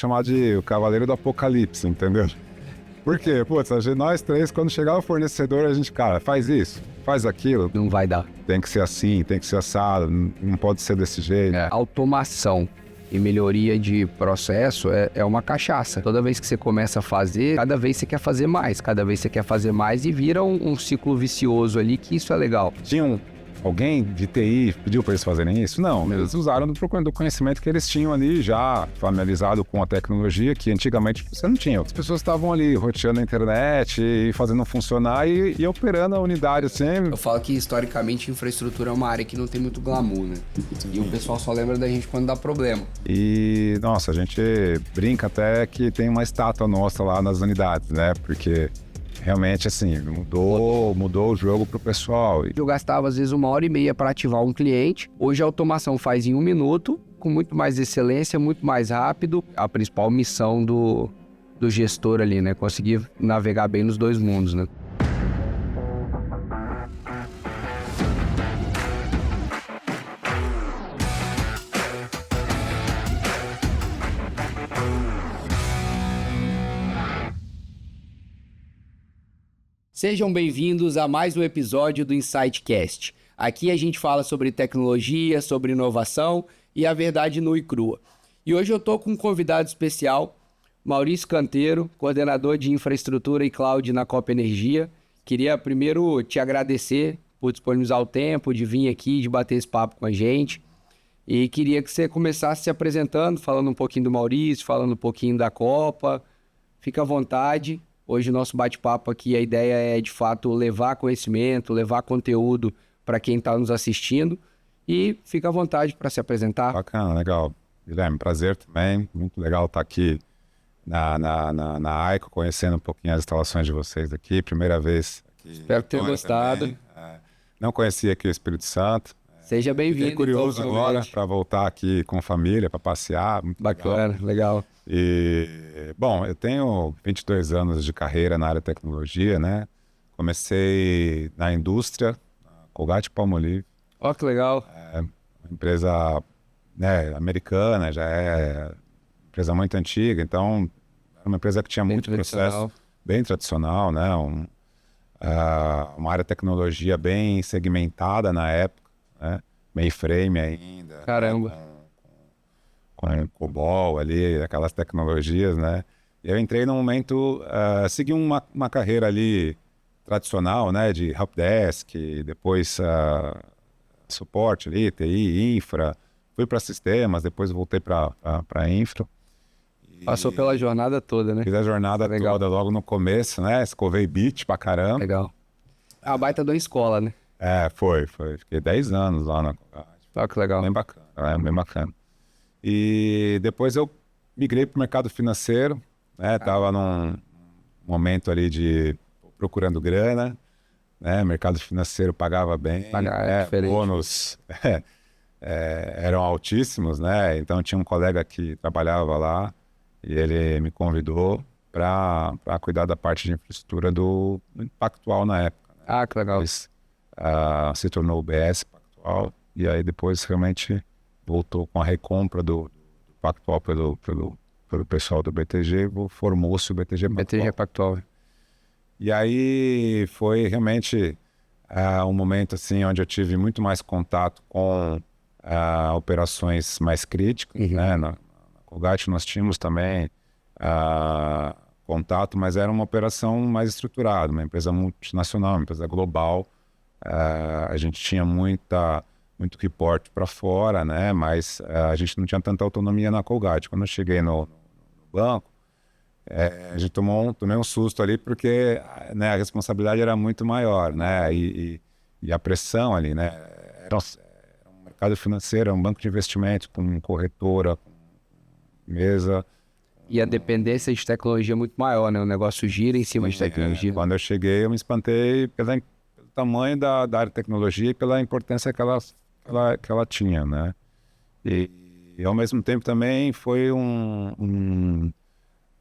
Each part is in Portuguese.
chamar de o Cavaleiro do Apocalipse, entendeu? Por quê? Putz, nós três, quando chegar o fornecedor, a gente, cara, faz isso, faz aquilo. Não vai dar. Tem que ser assim, tem que ser assado, não pode ser desse jeito. Automação e melhoria de processo é uma cachaça. Toda vez que você começa a fazer, cada vez você quer fazer mais, cada vez você quer fazer mais e vira um ciclo vicioso ali, que isso é legal. Tinha alguém de TI pediu para eles fazerem isso? Não, eles usaram do conhecimento que eles tinham ali já familiarizado com a tecnologia, que antigamente você não tinha. As pessoas estavam ali roteando a internet e fazendo funcionar e operando a unidade assim. Eu falo que historicamente infraestrutura é uma área que não tem muito glamour, né? E o pessoal só lembra da gente quando dá problema. E, nossa, a gente brinca até que tem uma estátua nossa lá nas unidades, né? Porque realmente, assim, mudou o jogo pro pessoal. Eu gastava, às vezes, 1h30 para ativar um cliente. Hoje a automação faz em 1 minuto, com muito mais excelência, muito mais rápido. A principal missão do gestor ali, né? Conseguir navegar bem nos dois mundos, né? Sejam bem-vindos a mais um episódio do InsightCast. Aqui a gente fala sobre tecnologia, sobre inovação e a verdade nua e crua. E hoje eu estou com um convidado especial, Maurício Canteiro, coordenador de infraestrutura e cloud na Copa Energia. Queria primeiro te agradecer por disponibilizar o tempo de vir aqui, de bater esse papo com a gente. E queria que você começasse se apresentando, falando um pouquinho do Maurício, falando um pouquinho da Copa. Fica à vontade. Hoje o nosso bate-papo aqui, a ideia é de fato levar conhecimento, levar conteúdo para quem está nos assistindo e fica à vontade para se apresentar. Bacana, legal. Guilherme, prazer também, muito legal estar aqui na AICO, conhecendo um pouquinho as instalações de vocês aqui, primeira vez aqui. Espero ter gostado. Não conhecia aqui o Espírito Santo. Seja bem-vindo. Fiquei curioso então, agora para voltar aqui com família, para passear. Muito bacana, legal. E, bom, eu tenho 22 anos de carreira na área de tecnologia, né? Comecei na indústria, Colgate-Palmolive. Ó, que legal. É uma empresa, né, americana, já é uma empresa muito antiga, então era uma empresa que tinha muito processo, bem tradicional, né? Uma área de tecnologia bem segmentada na época, né? Mainframe ainda. Caramba. Né? Com COBOL ali, aquelas tecnologias, né? Eu entrei num momento, segui uma carreira ali tradicional, né? De helpdesk, depois suporte ali, TI, infra, fui para sistemas, depois voltei para infra. Passou pela jornada toda, né? Fiz a jornada toda logo no começo, né? Escovei beat pra caramba. Legal. A baita de uma escola, né? Foi. Fiquei 10 anos lá na Colgate. Ah, que legal. Bem bacana, bem bacana. E depois eu migrei para o mercado financeiro, né? Tava num momento ali de procurando grana, né? Mercado financeiro pagava bem, bônus eram altíssimos, né? Então tinha um colega que trabalhava lá e ele me convidou para cuidar da parte de infraestrutura do Pactual na época. Né? Ah, que legal. Depois, se tornou o BS Pactual e aí depois realmente voltou com a recompra do Pactual pelo pessoal do BTG, formou-se o BTG Pactual. BTG Pactual. E aí foi realmente um momento assim, onde eu tive muito mais contato com operações mais críticas. Né? Na Colgate nós tínhamos também contato, mas era uma operação mais estruturada, uma empresa multinacional, uma empresa global. A gente tinha muito reporte para fora, né? Mas a gente não tinha tanta autonomia na Colgate. Quando eu cheguei no banco, a gente tomei um susto ali porque, né, a responsabilidade era muito maior, né? E a pressão ali, né? Era um mercado financeiro, um banco de investimento com corretora, com mesa. E a dependência de tecnologia é muito maior, né? O negócio gira em cima de tecnologia. Quando eu cheguei, eu me espantei pelo tamanho da área de tecnologia e pela importância que ela tinha, né? E ao mesmo tempo também foi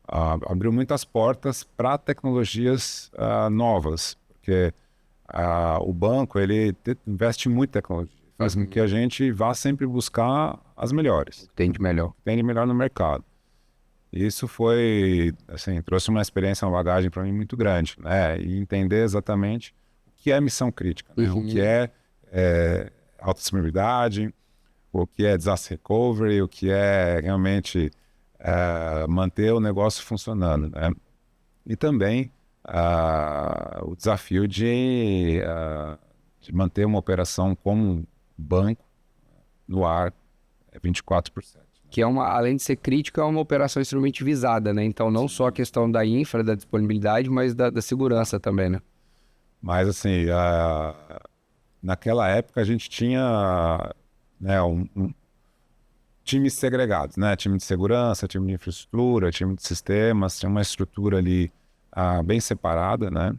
abriu muitas portas para tecnologias novas, porque o banco ele investe muito em tecnologia, faz com que a gente vá sempre buscar as melhores. Tem de melhor no mercado. Isso foi, assim, trouxe uma experiência, uma bagagem para mim muito grande, né? E entender exatamente o que é missão crítica, né? O que é alta disponibilidade, o que é disaster recovery, o que é realmente manter o negócio funcionando, né? E também o desafio de manter uma operação como um banco no ar 24/7. Que é além de ser crítico, é uma operação extremamente visada, né? Então, não só a questão da infra, da disponibilidade, mas da segurança também, né? Mas, assim, naquela época a gente tinha, né, times segregados, né? Time de segurança, time de infraestrutura, time de sistemas, tinha uma estrutura ali bem separada, né?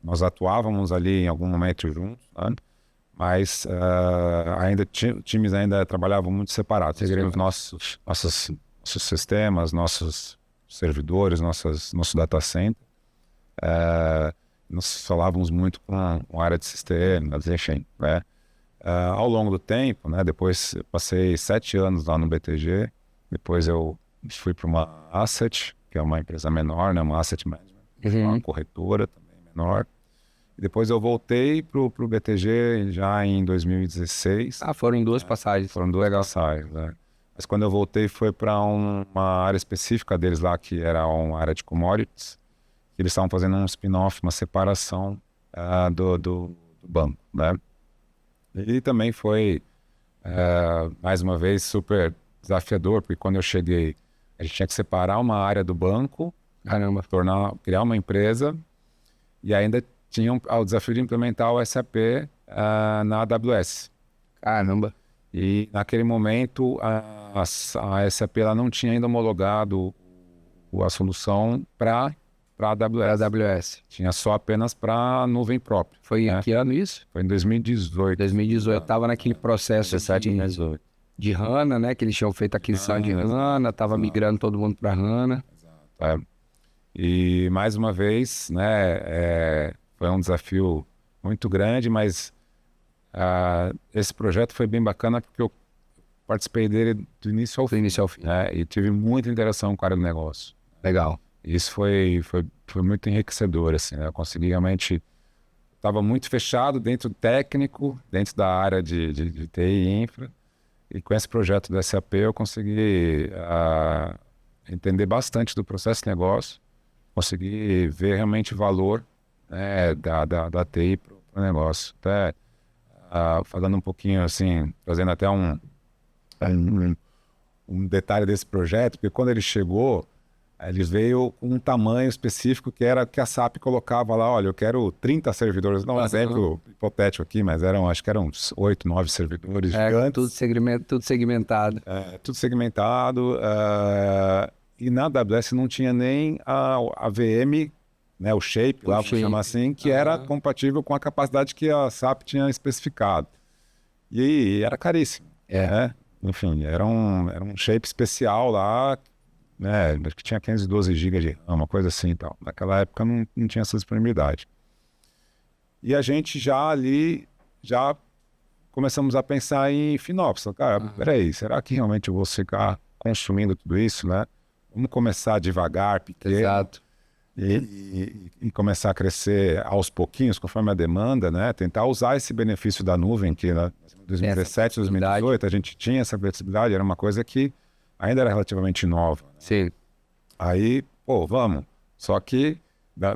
Nós atuávamos ali em algum momento juntos, né? Mas ainda times ainda trabalhavam muito separados. Os nossos sistemas, nossos servidores, nosso data center. Nós falávamos muito com a área de sistemas, enfim, né? Ao longo do tempo, né? Depois eu passei 7 anos lá no BTG. Depois eu fui para uma Asset, que é uma empresa menor, né? Uma Asset Management, uma corretora também menor. E depois eu voltei pro BTG já em 2016. Foram em duas passagens. Foram 2 passagens, né? Mas quando eu voltei foi para uma área específica deles lá, que era uma área de commodities. Que eles estavam fazendo um spin-off, uma separação do banco, né? E também foi, mais uma vez, super desafiador, porque quando eu cheguei, a gente tinha que separar uma área do banco, Caramba. criar uma empresa, e ainda tinha o desafio de implementar o SAP na AWS. Caramba. E naquele momento, a SAP ela não tinha ainda homologado a solução para AWS. Tinha só apenas para nuvem própria. Foi em que ano isso? Foi em 2018. 2018. Eu estava naquele processo de HANA, né? Que eles tinham feito a aquisição de HANA, estava migrando todo mundo para HANA. Exato. E mais uma vez, né? Foi um desafio muito grande, mas esse projeto foi bem bacana porque eu participei dele do início ao fim. Né? E tive muita interação com a área do negócio. Legal. Isso foi muito enriquecedor, assim, né? Eu consegui realmente... Estava muito fechado dentro do técnico, dentro da área de TI e infra. E com esse projeto do SAP eu consegui entender bastante do processo de negócio. Consegui ver realmente o valor, né, da TI para o negócio. Até falando um pouquinho assim, trazendo até um detalhe desse projeto, porque quando ele chegou... Ele veio com um tamanho específico que era que a SAP colocava lá, olha, eu quero 30 servidores, não é um exemplo hipotético aqui, mas acho que eram uns 8, 9 servidores gigantes. Tudo segmentado. Tudo segmentado. E na AWS não tinha nem a VM, né, o shape, lá, vamos chamar assim, que era compatível com a capacidade que a SAP tinha especificado. E era caríssimo. Né? Enfim, era um shape especial lá, né, acho que tinha 512 GB de RAM, uma coisa assim e tal. Naquela época não tinha essa disponibilidade. E a gente já começamos a pensar em FinOps. Cara, peraí, será que realmente eu vou ficar consumindo tudo isso, né? Vamos começar devagar, pequeno. Exato. E começar a crescer aos pouquinhos, conforme a demanda, né? Tentar usar esse benefício da nuvem, que em 2017, 2018, a gente tinha essa flexibilidade, era uma coisa que ainda era relativamente nova. Né? Sim. Aí, vamos. Só que,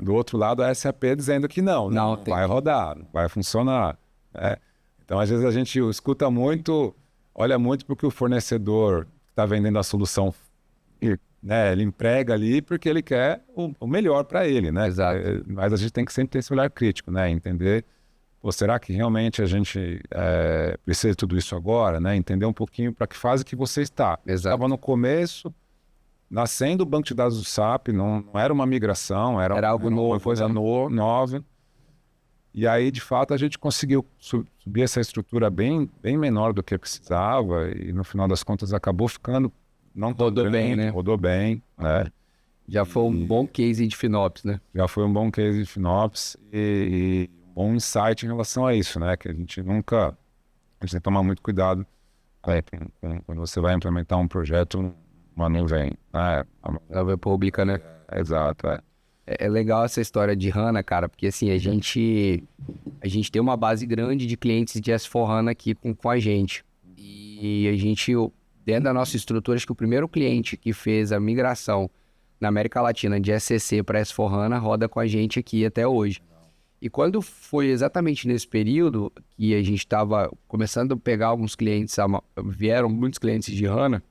do outro lado, a SAP dizendo que não vai rodar, não vai funcionar. Né? Então, às vezes, a gente escuta muito, olha muito para o que o fornecedor está vendendo a solução, né? Ele emprega ali porque ele quer o melhor para ele, né? Exato. Mas a gente tem que sempre ter esse olhar crítico, né? Entender, será que realmente a gente precisa de tudo isso agora, né? Entender um pouquinho para que fase que você está. Estava no começo, nascendo o banco de dados do SAP, não era uma migração, era algo novo, uma coisa nova. E aí, de fato, a gente conseguiu subir essa estrutura bem menor do que precisava e, no final das contas, acabou ficando... Rodou bem, né? Rodou bem, né? Já foi um bom case de FinOps, né? Já foi um bom case de FinOps e bom insight em relação a isso, né? Que a gente tem que tomar muito cuidado quando você vai implementar um projeto uma nuvem, né? Nuvem pública, né? Exato, é. É legal essa história de HANA, cara, porque assim, a gente tem uma base grande de clientes de S4HANA aqui com a gente. E a gente, dentro da nossa estrutura, acho que o primeiro cliente que fez a migração na América Latina de SCC para S4HANA roda com a gente aqui até hoje. E quando foi exatamente nesse período que a gente estava começando a pegar alguns clientes, vieram muitos clientes de HANA,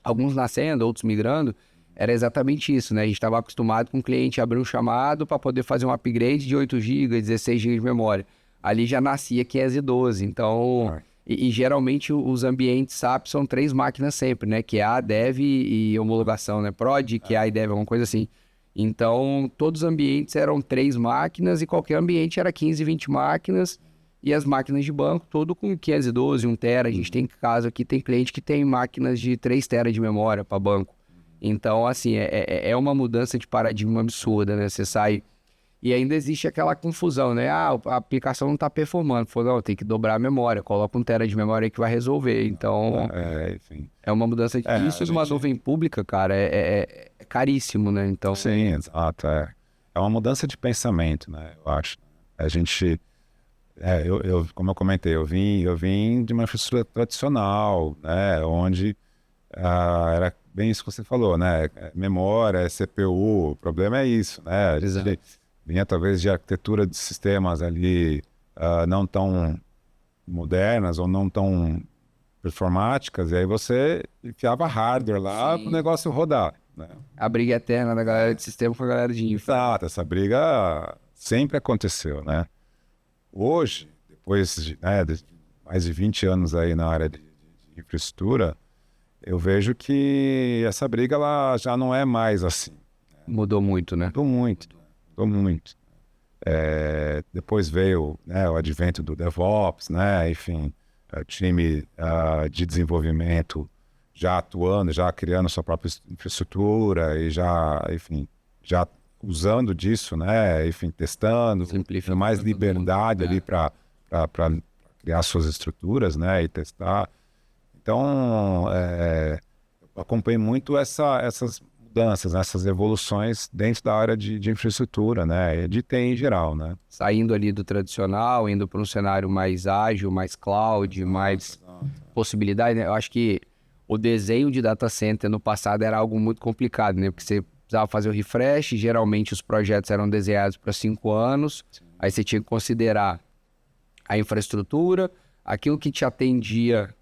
alguns nascendo, outros migrando, era exatamente isso, né? A gente estava acostumado com o cliente abrir um chamado para poder fazer um upgrade de 8 GB, 16 GB de memória. Ali já nascia 512, então... E geralmente os ambientes SAP são 3 máquinas sempre, né? Que é a dev e homologação, né? Prod, que é a e dev, alguma coisa assim. Então, todos os ambientes eram 3 máquinas e qualquer ambiente era 15, 20 máquinas. E as máquinas de banco, todo com 512, 1 tera. A gente tem caso aqui, tem cliente que tem máquinas de 3 tera de memória para banco. Então, assim, é uma mudança de paradigma absurda, né? Você sai... E ainda existe aquela confusão, né? Ah, a aplicação não está performando. Falou, não, tem que dobrar a memória. Coloca 1 tera de memória aí que vai resolver. Então, Enfim. é uma mudança... Isso numa nuvem pública, cara, é caríssimo, né? Então... Sim, exato. É uma mudança de pensamento, né? Eu acho. A gente... como eu comentei, eu vim de uma infraestrutura tradicional, né? Onde era bem isso que você falou, né? Memória, CPU, o problema é isso, né? Vinha talvez de arquitetura de sistemas ali não tão modernas ou não tão performáticas, e aí você enfiava hardware lá para o negócio rodar, né? A briga eterna da galera de sistema com a galera de infra. Exato, essa briga sempre aconteceu, né? Hoje, depois de mais de 20 anos aí na área de infraestrutura, eu vejo que essa briga ela já não é mais assim. Mudou muito, né? Mudou muito. Depois veio, né, o advento do DevOps, né? Enfim, o time de desenvolvimento já atuando, já criando sua própria infraestrutura e já, enfim, já usando disso, né? Enfim, testando, tendo mais liberdade ali para criar suas estruturas, né? E testar. Então, eu acompanhei muito essas mudanças, essas evoluções dentro da área de infraestrutura, né? De TI em geral, né? Saindo ali do tradicional, indo para um cenário mais ágil, mais cloud, mais possibilidade, né? Eu acho que o desenho de data center no passado era algo muito complicado, né? Porque você precisava fazer o refresh, geralmente os projetos eram desenhados para 5 anos, aí você tinha que considerar a infraestrutura, aquilo que te atendia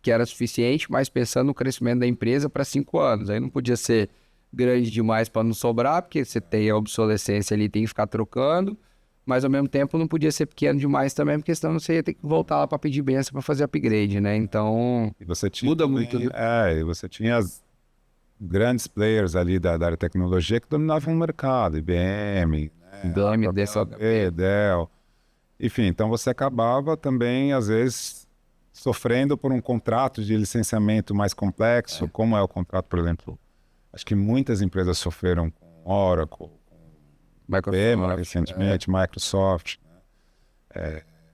que era suficiente, mas pensando no crescimento da empresa para 5 anos. Aí não podia ser grande demais para não sobrar, porque você tem a obsolescência ali, tem que ficar trocando, mas ao mesmo tempo não podia ser pequeno demais também, porque senão você ia ter que voltar lá para pedir benção para fazer upgrade, né? Então, muda muito. E você tinha as grandes players ali da área de tecnologia que dominavam o mercado, IBM, Dell. Enfim, então você acabava também, às vezes, sofrendo por um contrato de licenciamento mais complexo, como é o contrato, por exemplo. Acho que muitas empresas sofreram com Oracle, com IBM recentemente, Microsoft.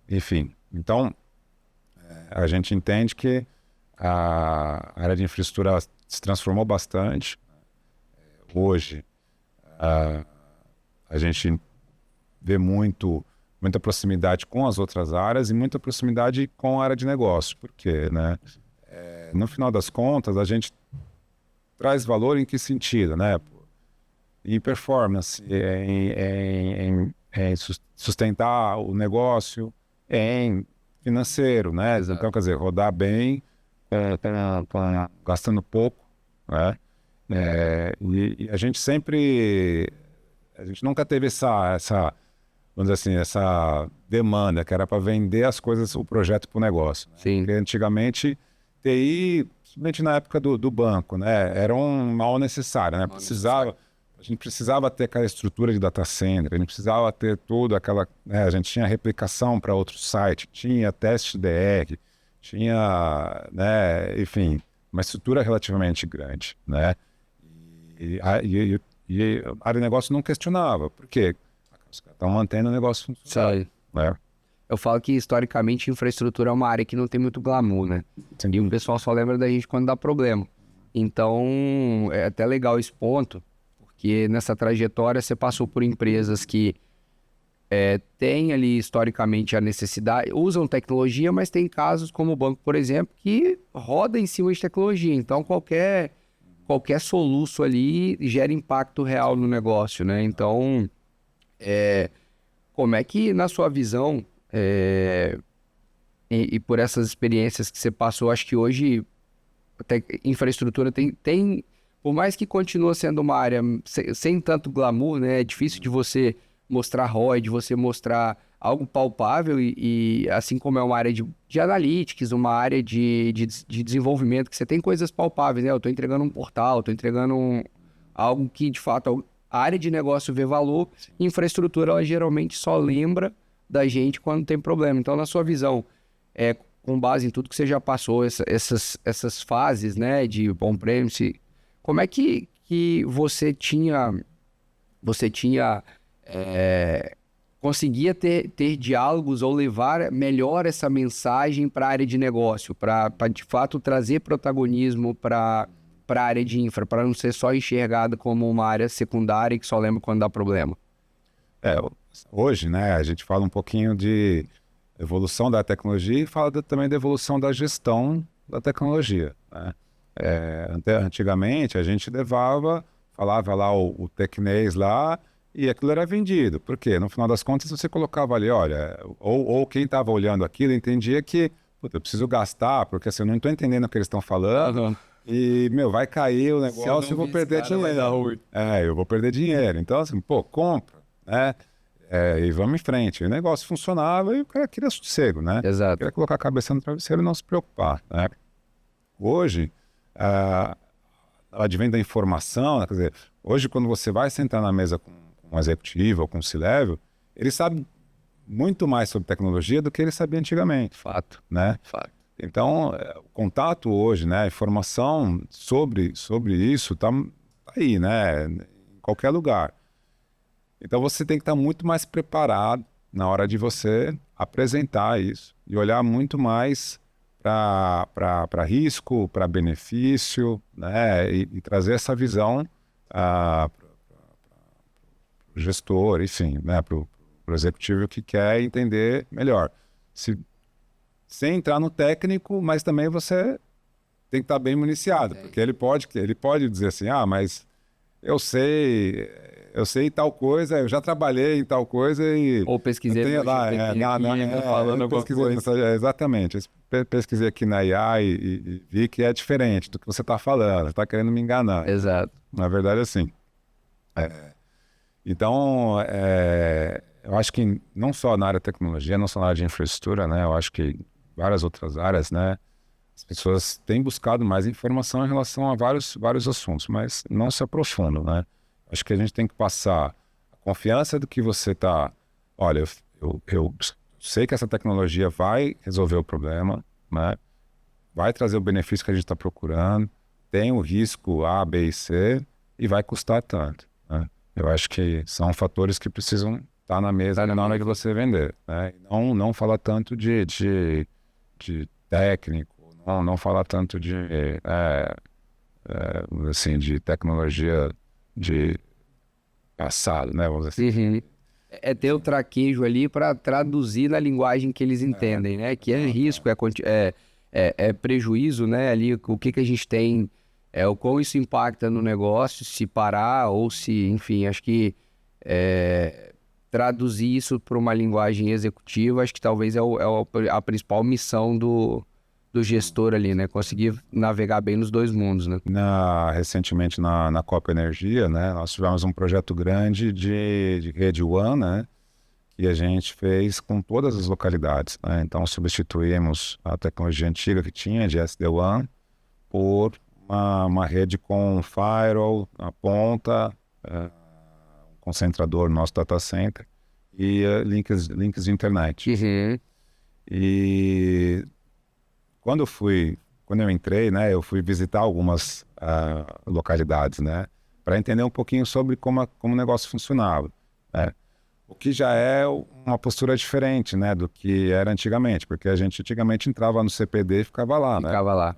Enfim, então a gente entende que a área de infraestrutura se transformou bastante. Hoje, a gente vê muita proximidade com as outras áreas e muita proximidade com a área de negócio. Por quê, né? No final das contas, a gente traz valor em que sentido, né? Em performance, em sustentar o negócio, em financeiro, né? Exato. Então, quer dizer, rodar bem, gastando pouco, né? E a gente nunca teve essa vamos dizer assim, essa demanda que era para vender as coisas, o projeto para o negócio. Né? Sim. Porque antigamente, TI, principalmente na época do banco, né? Era um mal necessário, né? A gente precisava ter aquela estrutura de data center, a gente precisava ter tudo aquela... Né? A gente tinha replicação para outro site, tinha teste DR, tinha, né? Enfim, uma estrutura relativamente grande, né? E a área de negócio não questionava. Por quê? Estão mantendo o negócio funcionando. Né? Eu falo que, historicamente, infraestrutura é uma área que não tem muito glamour, né? Sim. E o pessoal só lembra da gente quando dá problema. Então, é até legal esse ponto, porque nessa trajetória você passou por empresas que têm ali historicamente a necessidade, usam tecnologia, mas tem casos como o banco, por exemplo, que roda em cima de tecnologia. Então, qualquer soluço ali gera impacto real no negócio, né? Então, como é que, na sua visão, e por essas experiências que você passou, acho que hoje até infraestrutura tem, por mais que continue sendo uma área sem tanto glamour, né? É difícil de você mostrar ROI, de você mostrar algo palpável e assim como é uma área de analytics, uma área de desenvolvimento, que você tem coisas palpáveis, né? Eu estou entregando um portal, estou entregando algo que, de fato, a área de negócio vê valor, infraestrutura, ela geralmente só lembra da gente quando tem problema. Então, na sua visão, com base em tudo que você já passou, essas fases, né, de on-premise, como é que você conseguia ter diálogos ou levar melhor essa mensagem para a área de negócio, para de fato trazer protagonismo para a área de infra, para não ser só enxergada como uma área secundária que só lembra quando dá problema? Hoje, né, a gente fala um pouquinho de evolução da tecnologia e fala também da evolução da gestão da tecnologia, né? Antigamente a gente falava lá o tecnês lá e aquilo era vendido. Por quê? No final das contas você colocava ali, olha, ou quem estava olhando aquilo entendia que eu preciso gastar, porque assim, eu não estou entendendo o que eles estão falando e, vai cair o negócio e eu vou perder dinheiro. Eu vou perder dinheiro. Então assim, compra, né? E vamos em frente. O negócio funcionava e o cara queria sossego, né? Exato. Queria colocar a cabeça no travesseiro e não se preocupar, né? Hoje, o advento da informação, né? Quer dizer, hoje quando você vai sentar na mesa com um executivo ou com um C-level, ele sabe muito mais sobre tecnologia do que ele sabia antigamente. Fato. Né? Fato. Então, o contato hoje, né? A informação sobre isso está aí, né? Em qualquer lugar. Então você tem que estar muito mais preparado na hora de você apresentar isso e olhar muito mais para risco, para benefício, né? E trazer essa visão para o gestor, enfim, né? Para o executivo que quer entender melhor. Sem entrar no técnico, mas também você tem que estar bem municiado, porque ele pode dizer assim, mas eu sei tal coisa, eu já trabalhei em tal coisa e... Ou pesquisei lá, falando alguma coisa. Exatamente. Pesquisei aqui na IA e vi que é diferente do que você está falando, você está querendo me enganar. Exato. Na verdade, assim. Então, eu acho que não só na área de tecnologia, não só na área de infraestrutura, né? Eu acho que várias outras áreas, né? As pessoas têm buscado mais informação em relação a vários assuntos, mas não se aprofundam, né? Acho que a gente tem que passar a confiança do que você está... Olha, eu sei que essa tecnologia vai resolver o problema, né? Vai trazer o benefício que a gente está procurando, tem o risco A, B e C e vai custar tanto, né? Eu acho que são fatores que precisam estar na mesa na hora de você vender, né? Não falar tanto de técnico, não falar tanto de assim, de tecnologia de passado, né? Vamos dizer assim. É ter o traquejo ali para traduzir na linguagem que eles entendem, né? Que é risco, é prejuízo, né? Ali, o que a gente tem, o quão isso impacta no negócio, se parar ou se, enfim, acho que traduzir isso para uma linguagem executiva, acho que talvez é a principal missão do gestor ali, né? Conseguir navegar bem nos dois mundos, né? Recentemente na Copa Energia, né? Nós tivemos um projeto grande de rede WAN, né? Que a gente fez com todas as localidades, né? Então substituímos a tecnologia antiga que tinha de SD-WAN por uma rede com firewall na ponta, um concentrador no nosso data center e links de internet. E quando eu entrei, né, eu fui visitar algumas localidades, né, para entender um pouquinho sobre como o negócio funcionava, né? O que já é uma postura diferente, né, do que era antigamente, porque a gente antigamente entrava no CPD e ficava lá, né? Ficava lá.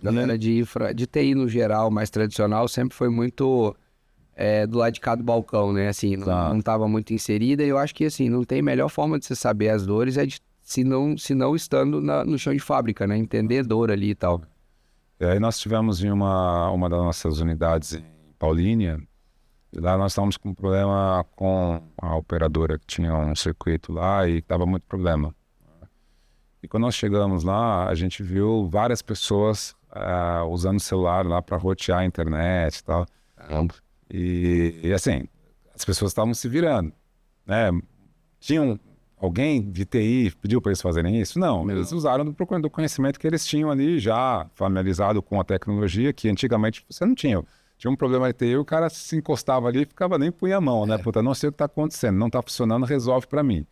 Galera de TI no geral, mais tradicional, sempre foi muito do lado de cá do balcão, né? Assim, não estava muito inserida. E eu acho que, assim, não tem melhor forma de você saber as dores se não estando no chão de fábrica, né? Entender dor ali e tal. E aí nós tivemos em uma das nossas unidades em Paulínia, e lá nós estávamos com um problema com a operadora que tinha um circuito lá e estava muito problema. E quando nós chegamos lá, a gente viu várias pessoas usando o celular lá para rotear a internet e tal. Caramba. E assim, as pessoas estavam se virando, né? Tinham alguém de TI pediu para eles fazerem isso? Não, eles usaram do conhecimento que eles tinham ali já familiarizado com a tecnologia que antigamente você não tinha. Tinha um problema de TI, o cara se encostava ali e ficava nem punha a mão, né? Puta, não sei o que está acontecendo, não está funcionando, resolve para mim.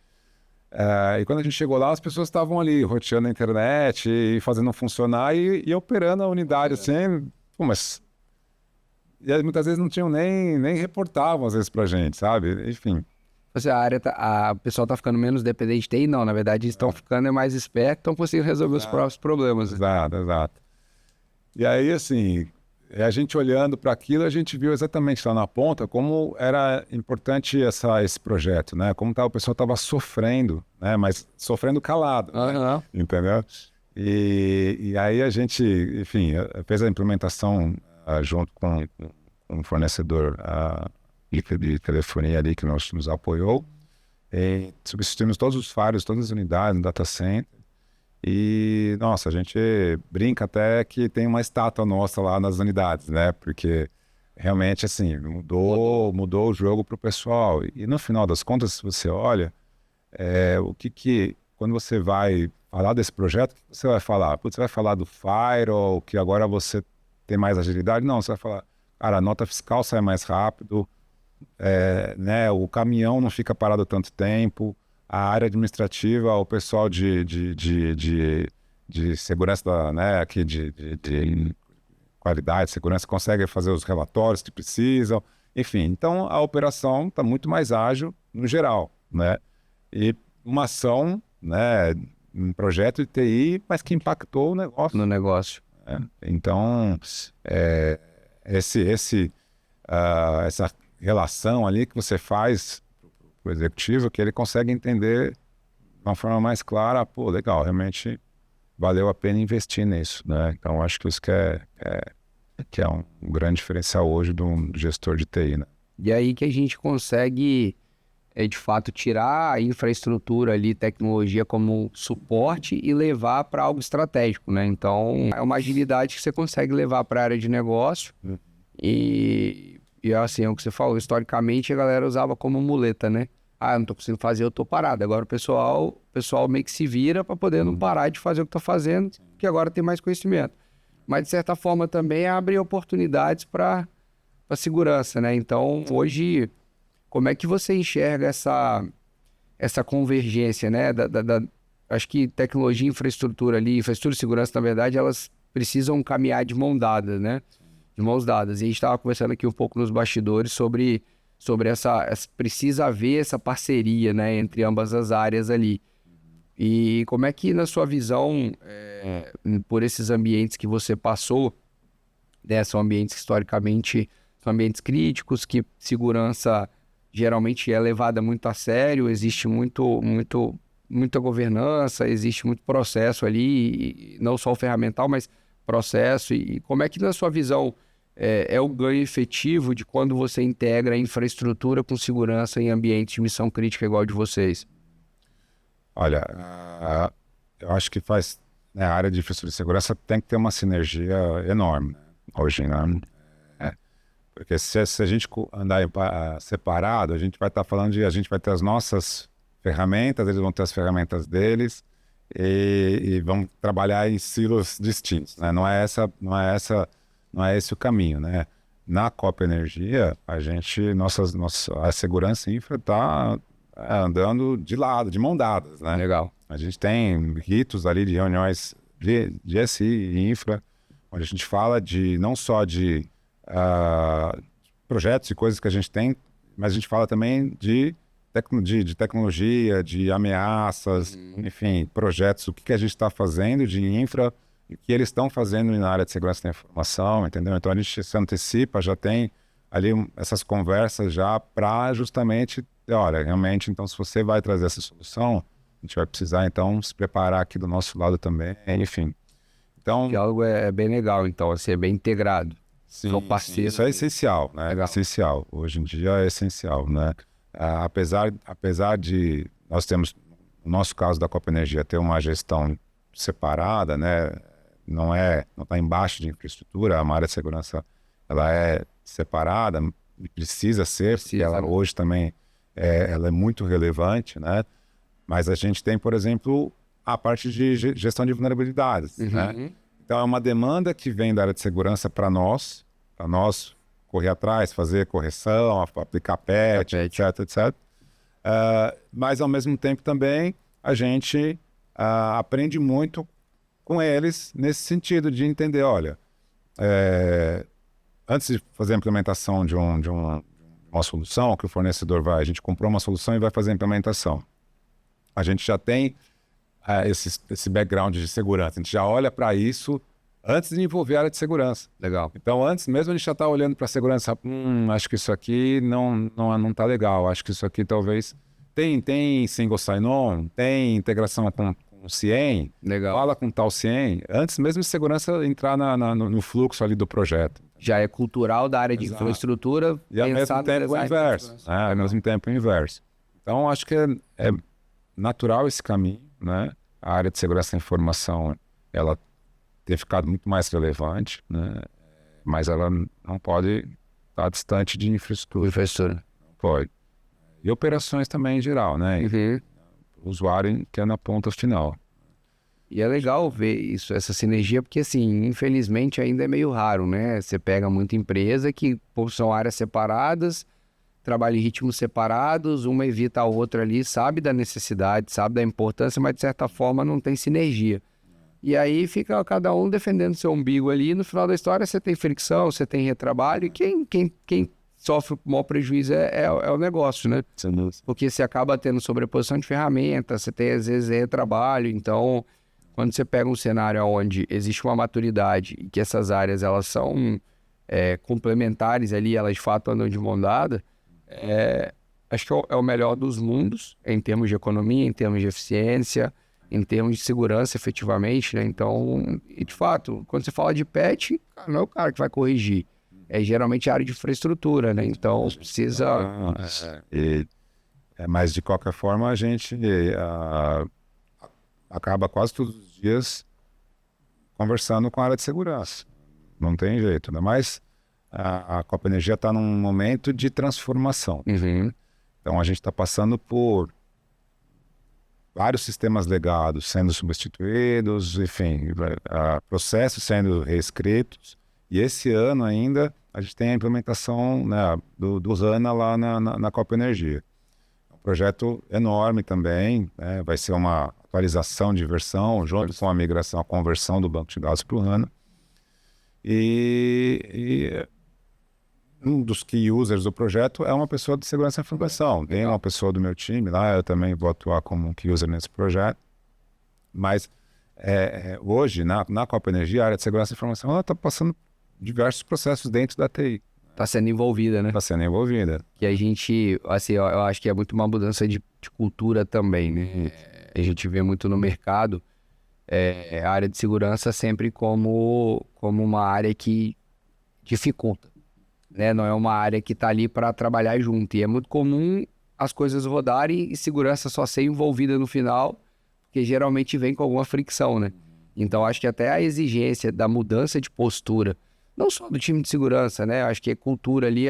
E quando a gente chegou lá, as pessoas estavam ali roteando a internet e fazendo funcionar e operando a unidade assim. Pô, mas e aí, muitas vezes não tinham nem reportavam às vezes pra gente, sabe? Enfim. Você, o pessoal tá ficando menos dependente de TI? Não, na verdade, eles estão ficando mais espertos, estão conseguindo resolver os próprios problemas. Né? Exato. E aí, assim, a gente olhando para aquilo, a gente viu exatamente lá na ponta como era importante esse projeto, né? Como o pessoal estava sofrendo, né? Mas sofrendo calado, né? Entendeu? E aí a gente, enfim, fez a implementação junto com um fornecedor de telefonia ali que nos apoiou. E substituímos todos os firewalls, todas as unidades no data center. E, nossa, a gente brinca até que tem uma estátua nossa lá nas unidades, né? Porque realmente, assim, mudou o jogo para o pessoal. E no final das contas, se você olha, quando você vai falar desse projeto, o que você vai falar? Putz, você vai falar do firewall, que agora você tem mais agilidade? Não, você vai falar, cara, a nota fiscal sai mais rápido, né? O caminhão não fica parado tanto tempo, a área administrativa, o pessoal de segurança, né, aqui de qualidade, segurança, consegue fazer os relatórios que precisam. Enfim, então a operação está muito mais ágil no geral, né? E uma ação, né, um projeto de TI, mas que impactou o negócio. No negócio. Então, essa relação ali que você faz o executivo, que ele consegue entender de uma forma mais clara, pô, legal, realmente valeu a pena investir nisso, né? Então, acho que isso que é um grande diferencial hoje do gestor de TI, né? E aí que a gente consegue, de fato, tirar a infraestrutura ali, tecnologia como suporte e levar para algo estratégico, né? Então, é uma agilidade que você consegue levar para a área de negócio E assim, é o que você falou, historicamente a galera usava como muleta, né? Eu não tô conseguindo fazer, eu tô parado. Agora o pessoal meio que se vira para poder não parar de fazer o que tá fazendo, que agora tem mais conhecimento. Mas de certa forma também abre oportunidades para segurança, né? Então, hoje, como é que você enxerga essa convergência, né? Acho que tecnologia e infraestrutura ali, infraestrutura e segurança, na verdade, elas precisam caminhar de mão dada, né? De mãos dadas. E a gente estava conversando aqui um pouco nos bastidores sobre precisa haver essa parceria, né, entre ambas as áreas ali. E como é que, na sua visão, por esses ambientes que você passou, né, são ambientes que historicamente são ambientes críticos, que segurança geralmente é levada muito a sério, existe muita governança, existe muito processo ali, não só o ferramental, mas processo. E como é que, na sua visão, é o ganho efetivo de quando você integra a infraestrutura com segurança em ambientes de missão crítica igual de vocês? Olha, eu acho que né, a área de infraestrutura de segurança tem que ter uma sinergia enorme, né, hoje, né? Porque se a gente andar separado, a gente vai estar falando a gente vai ter as nossas ferramentas, eles vão ter as ferramentas deles, e vão trabalhar em silos distintos, né? Não é esse o caminho, né? Na Copa Energia, a segurança infra está andando de lado, de mão dadas, né? Legal. A gente tem ritos ali de reuniões de SI e infra, onde a gente fala não só de projetos e coisas que a gente tem, mas a gente fala também de tecnologia, de ameaças, enfim, projetos, o que a gente está fazendo de infra e o que eles estão fazendo na área de segurança da informação, entendeu? Então a gente se antecipa, já tem ali essas conversas já para justamente, olha, realmente, então se você vai trazer essa solução, a gente vai precisar então se preparar aqui do nosso lado também, enfim. Então, O diálogo é bem legal, então, assim, é bem integrado. sim, São parceiros. isso é essencial, né? Legal. Essencial. Hoje em dia é essencial, né? Apesar de nós temos, no nosso caso da Copa Energia, ter uma gestão separada, né? Não está embaixo de infraestrutura, a área de segurança ela é separada, precisa ser, porque ela hoje também ela é muito relevante, né? Mas a gente tem, por exemplo, a parte de gestão de vulnerabilidades, né? Então é uma demanda que vem da área de segurança para nós correr atrás, fazer correção, aplicar patch, etc. Mas ao mesmo tempo também a gente aprende muito com eles nesse sentido de entender, olha, antes de fazer a implementação de uma solução que o fornecedor a gente comprou uma solução e vai fazer a implementação. A gente já tem esse background de segurança, a gente já olha para isso antes de envolver a área de segurança. Legal. Então, antes mesmo a gente já está olhando para a segurança, acho que isso aqui não está legal, acho que isso aqui talvez... Tem single sign-on, tem integração com o CIEM, Legal. fala com tal CIEM, antes mesmo de segurança entrar no fluxo ali do projeto. Já é cultural da área de infraestrutura. E ao mesmo tempo o inverso. Ao mesmo tempo o inverso. Então, acho que é natural esse caminho, né? A área de segurança da informação, ela tem ficado muito mais relevante, né? Mas ela não pode estar distante de infraestrutura. Não pode. E operações também em geral, né? O usuário que é na ponta final. E é legal ver isso, essa sinergia, porque assim, infelizmente ainda é meio raro, né? Você pega muita empresa que são áreas separadas, trabalham em ritmos separados, uma evita a outra ali, sabe da necessidade, sabe da importância, mas de certa forma não tem sinergia. E aí fica cada um defendendo seu umbigo ali, e no final da história você tem fricção, você tem retrabalho, e quem sofre o maior prejuízo é o negócio, né? Porque você acaba tendo sobreposição de ferramentas, você tem às vezes retrabalho, então quando você pega um cenário onde existe uma maturidade e que essas áreas elas são complementares ali, elas de fato andam de mão dada, acho que é o melhor dos mundos em termos de economia, em termos de eficiência, em termos de segurança efetivamente, né? Então, e de fato, quando você fala de patch, não é o cara que vai corrigir, é geralmente a área de infraestrutura, né? Então precisa... Mas de qualquer forma a gente acaba quase todos os dias conversando com a área de segurança. Não tem jeito, né? Mas a Copa Energia está num momento de transformação. Então a gente está passando por vários sistemas legados sendo substituídos, enfim, processos sendo reescritos. E esse ano ainda a gente tem a implementação, né, do HANA lá na Copa Energia. É um projeto enorme também, né? Vai ser uma atualização de versão junto com a migração, a conversão do banco de dados para o HANA. E um dos key users do projeto é uma pessoa de segurança da informação. Tem uma pessoa do meu time lá, eu também vou atuar como um key user nesse projeto. Mas hoje, na Copa Energia, a área de segurança da informação ela está passando diversos processos dentro da TI. Está sendo envolvida, né? Está sendo envolvida. Que a gente, assim, eu acho que é muito uma mudança de cultura também, né? A gente vê muito no mercado a área de segurança sempre como uma área que dificulta, né? Não é uma área que está ali para trabalhar junto. E é muito comum as coisas rodarem e segurança só ser envolvida no final, porque geralmente vem com alguma fricção, né? Então, acho que até a exigência da mudança de postura, não só do time de segurança, né? Acho que a cultura ali,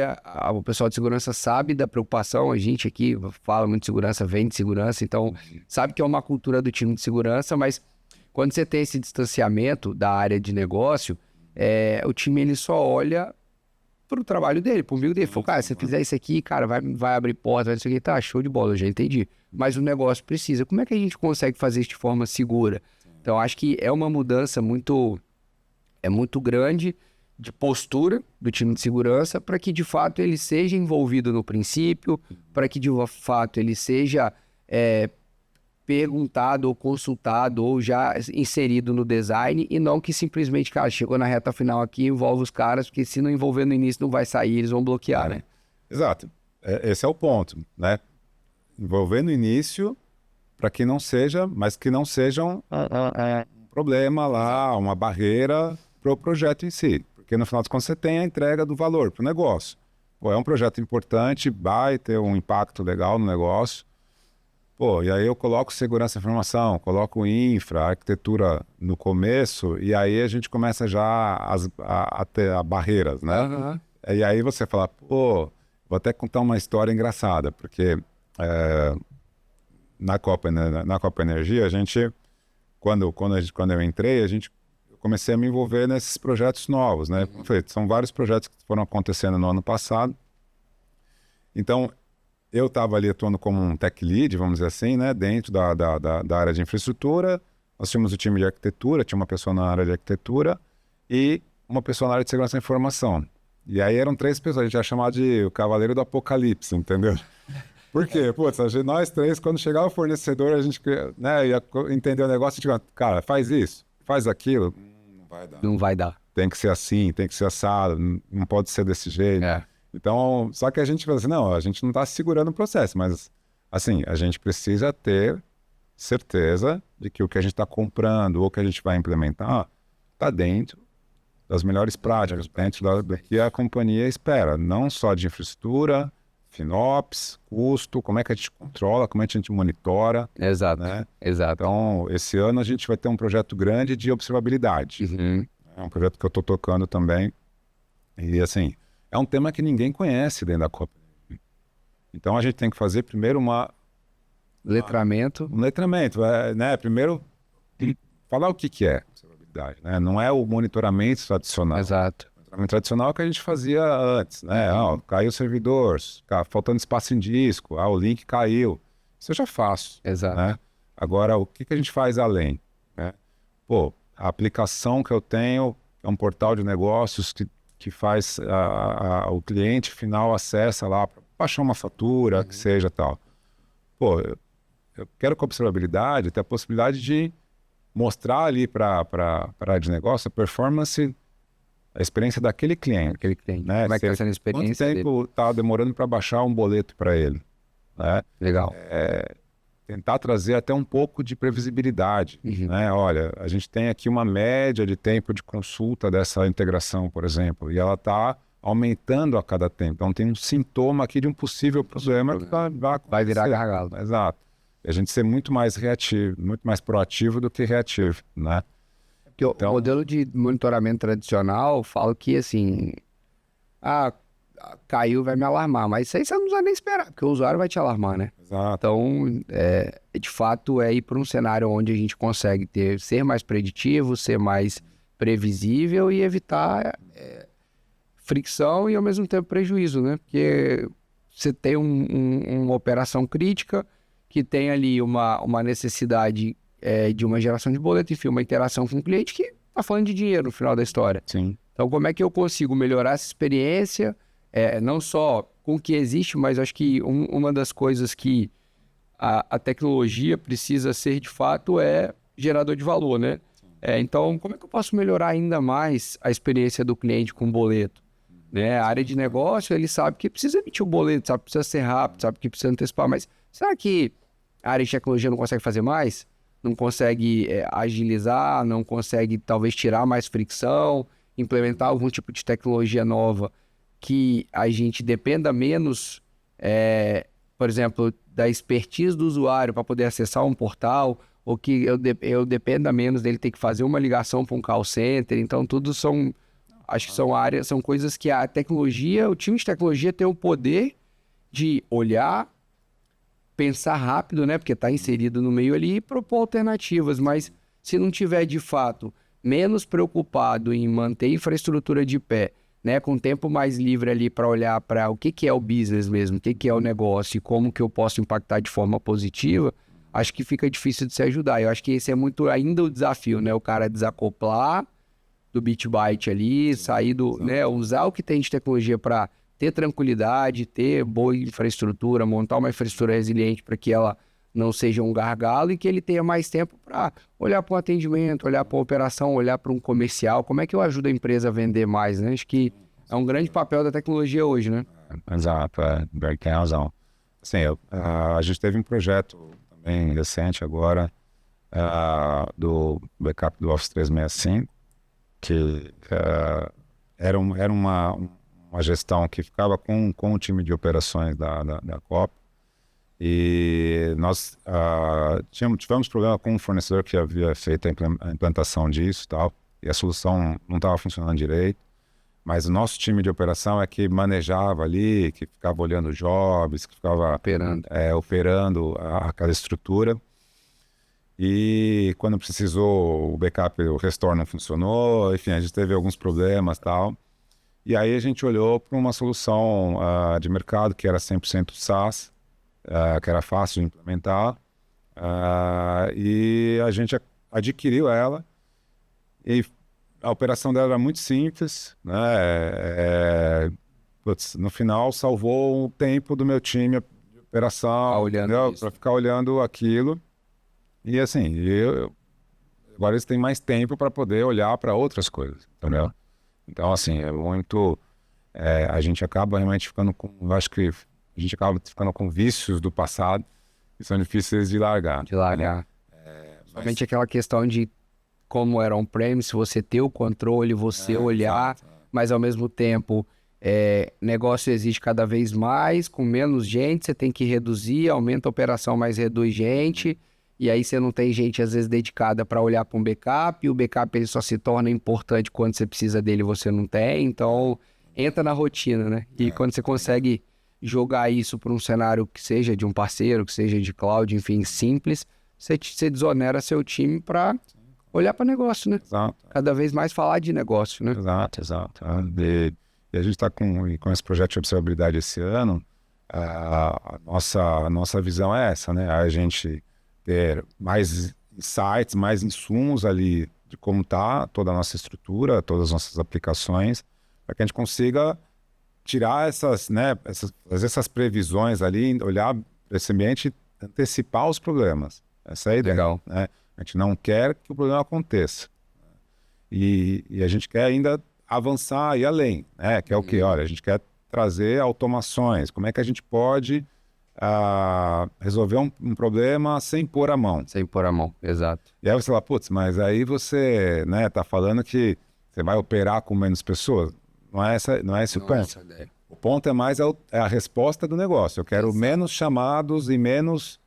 o pessoal de segurança sabe da preocupação, a gente aqui fala muito de segurança, vem de segurança, então sabe que é uma cultura do time de segurança, mas quando você tem esse distanciamento da área de negócio, o time ele só olha para o trabalho dele, para o umbigo dele. Fala, cara, se você fizer isso aqui, cara, vai abrir porta, vai não sei o que, tá, show de bola, eu já entendi. Mas o negócio precisa. Como é que a gente consegue fazer isso de forma segura? Então, acho que é uma mudança muito grande de postura do time de segurança para que, de fato, ele seja envolvido no princípio, para que, de fato, ele seja perguntado ou consultado ou já inserido no design e não que simplesmente, cara, chegou na reta final aqui, envolve os caras, porque se não envolver no início não vai sair, eles vão bloquear, né? Exato. Esse é o ponto, né? Envolver no início para que não seja, mas que não seja um problema lá, uma barreira para o projeto em si. Porque no final das contas você tem a entrega do valor para o negócio. Pô, é um projeto importante, vai ter um impacto legal no negócio. Pô, e aí eu coloco segurança da informação, coloco infra, arquitetura no começo, e aí a gente começa já a ter barreiras, né? Uhum. E aí você fala, pô, vou até contar uma história engraçada, porque na Copa Energia, a gente, quando eu entrei, eu comecei a me envolver nesses projetos novos, né? Como eu falei, são vários projetos que foram acontecendo no ano passado. Então, eu estava ali atuando como um tech lead, vamos dizer assim, né? Dentro da área de infraestrutura. Nós tínhamos o time de arquitetura, tinha uma pessoa na área de arquitetura e uma pessoa na área de segurança da informação. E aí eram 3 pessoas, a gente ia chamar de o Cavaleiro do Apocalipse, entendeu? Por quê? Putz, nós 3, quando chegava o fornecedor, a gente, né, ia entender o negócio, a gente ia, cara, faz isso, faz aquilo. Não vai dar. Não vai dar. Tem que ser assim, tem que ser assado, não pode ser desse jeito. É. Então, só que a gente fala assim, não, a gente não está segurando o processo, mas, assim, a gente precisa ter certeza de que o que a gente está comprando ou que a gente vai implementar está dentro das melhores práticas, dentro do que a companhia espera, não só de infraestrutura, FinOps, custo, como é que a gente controla, como é que a gente monitora. Exato, né? exato. Então, esse ano a gente vai ter um projeto grande de observabilidade. Uhum. É um projeto que eu estou tocando também. E, assim, é um tema que ninguém conhece dentro da Copa. Então, a gente tem que fazer primeiro um letramento, né? Primeiro, falar o que é observabilidade, né? Não é o monitoramento tradicional. Exato. O monitoramento tradicional é o que a gente fazia antes, né? Caiu o servidor, faltando espaço em disco, o link caiu. Isso eu já faço. Exato. Né? Agora, o que a gente faz além? Né? Pô, a aplicação que eu tenho é um portal de negócios que faz o cliente final acessa lá para baixar uma fatura, que seja tal. Pô, eu quero com a observabilidade ter a possibilidade de mostrar ali para a área de negócio a performance, a experiência daquele cliente. Né? Como é que está sendo a experiência Quanto tempo está demorando para baixar um boleto para ele? Né? Legal. Tentar trazer até um pouco de previsibilidade. Né? Olha, a gente tem aqui uma média de tempo de consulta dessa integração, por exemplo, e ela está aumentando a cada tempo. Então tem um sintoma aqui de um possível problema que vai virar gargalo. Exato. E a gente ser muito mais reativo, muito mais proativo do que reativo, né? Porque o modelo de monitoramento tradicional fala que, assim, caiu, vai me alarmar. Mas isso aí você não precisa nem esperar, porque o usuário vai te alarmar, né? Exato. Então, de fato, é ir para um cenário onde a gente consegue ser mais preditivo, ser mais previsível e evitar fricção e, ao mesmo tempo, prejuízo, né? Porque você tem uma operação crítica que tem ali uma necessidade de uma geração de boleto, enfim, uma interação com o cliente que está falando de dinheiro no final da história. Sim. Então, como é que eu consigo melhorar essa experiência, não só com o que existe, mas acho que uma das coisas que a tecnologia precisa ser, de fato, é gerador de valor, né? Então, como é que eu posso melhorar ainda mais a experiência do cliente com o boleto? Né? A área de negócio, ele sabe que precisa emitir o boleto, sabe que precisa ser rápido, sabe que precisa antecipar, mas será que a área de tecnologia não consegue fazer mais? Não consegue agilizar, não consegue talvez tirar mais fricção, implementar algum tipo de tecnologia nova que a gente dependa menos, por exemplo, da expertise do usuário para poder acessar um portal, ou que eu dependa menos dele ter que fazer uma ligação para um call center. Então, tudo acho que são áreas, são coisas que a tecnologia, o time de tecnologia tem o poder de olhar, pensar rápido, né? Porque está inserido no meio ali e propor alternativas, mas se não tiver, de fato, menos preocupado em manter a infraestrutura de pé, né? Com tempo mais livre ali para olhar para o que é o business mesmo, o que é o negócio e como que eu posso impactar de forma positiva, acho que fica difícil de se ajudar. Eu acho que esse é muito ainda o desafio, né? O cara desacoplar do BitByte ali, sair né? Usar o que tem de tecnologia para ter tranquilidade, ter boa infraestrutura, montar uma infraestrutura resiliente para que ela não seja um gargalo e que ele tenha mais tempo para olhar para o atendimento, olhar para a operação, olhar para um comercial. Como é que eu ajudo a empresa a vender mais, né? Acho que é um grande papel da tecnologia hoje, né? Exato, Berg tem razão. Assim, a gente teve um projeto também recente agora, do backup do Office 365, que era uma gestão que ficava com o time de operações da Copa. E nós tivemos problema com um fornecedor que havia feito a implantação disso e tal, e a solução não estava funcionando direito, mas o nosso time de operação é que manejava ali, que ficava olhando jobs, que ficava operando aquela estrutura. E quando precisou o backup, o restore não funcionou, enfim, a gente teve alguns problemas e tal. E aí a gente olhou para uma solução de mercado que era 100% SaaS, que era fácil de implementar, e a gente adquiriu ela, e a operação dela era muito simples, né? No final salvou o tempo do meu time de operação, para ficar olhando aquilo. E assim, agora eles têm mais tempo para poder olhar para outras coisas, entendeu? Então, assim, a gente acaba realmente ficando com, eu acho que a gente acaba ficando com vícios do passado que são difíceis de largar. Né? Somente aquela questão de como era on-premise, você ter o controle, você olhar, mas ao mesmo tempo, negócio exige cada vez mais, com menos gente, você tem que reduzir, aumenta a operação, mas reduz gente, e aí você não tem gente, às vezes, dedicada para olhar para um backup, e o backup ele só se torna importante quando você precisa dele, você não tem, então entra na rotina, né? E quando você consegue jogar isso para um cenário que seja de um parceiro, que seja de cloud, enfim, simples, você desonera seu time para olhar para negócio, né? Exato. Cada vez mais falar de negócio, né? Exato. E a gente está com esse projeto de observabilidade esse ano, a nossa visão é essa, né? A gente ter mais insights, mais insumos ali de como está toda a nossa estrutura, todas as nossas aplicações, para que a gente consiga tirar fazer essas previsões ali, olhar para esse ambiente e antecipar os problemas. Essa é a ideia. Legal. Né? A gente não quer que o problema aconteça. E a gente quer ainda avançar e ir além, né? Que é o quê? Olha, a gente quer trazer automações. Como é que a gente pode resolver um problema sem pôr a mão? Sem pôr a mão, exato. E aí você fala, putz, mas aí você tá falando que você vai operar com menos pessoas? Não é esse o ponto. O ponto é mais a resposta do negócio. Eu quero menos chamados e menos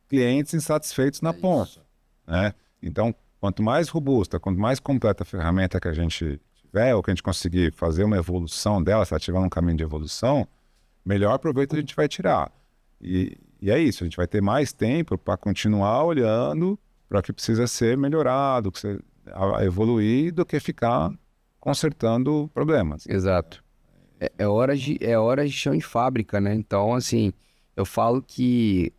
clientes insatisfeitos na ponta. Né? Então, quanto mais robusta, quanto mais completa a ferramenta que a gente tiver, ou que a gente conseguir fazer uma evolução dela, se ela estiver num caminho de evolução, melhor proveito a gente vai tirar. E é isso, a gente vai ter mais tempo para continuar olhando para o que precisa ser melhorado, evoluir, do que ficar consertando problemas. Exato. É hora de chão de fábrica, né? Então, assim, eu falo que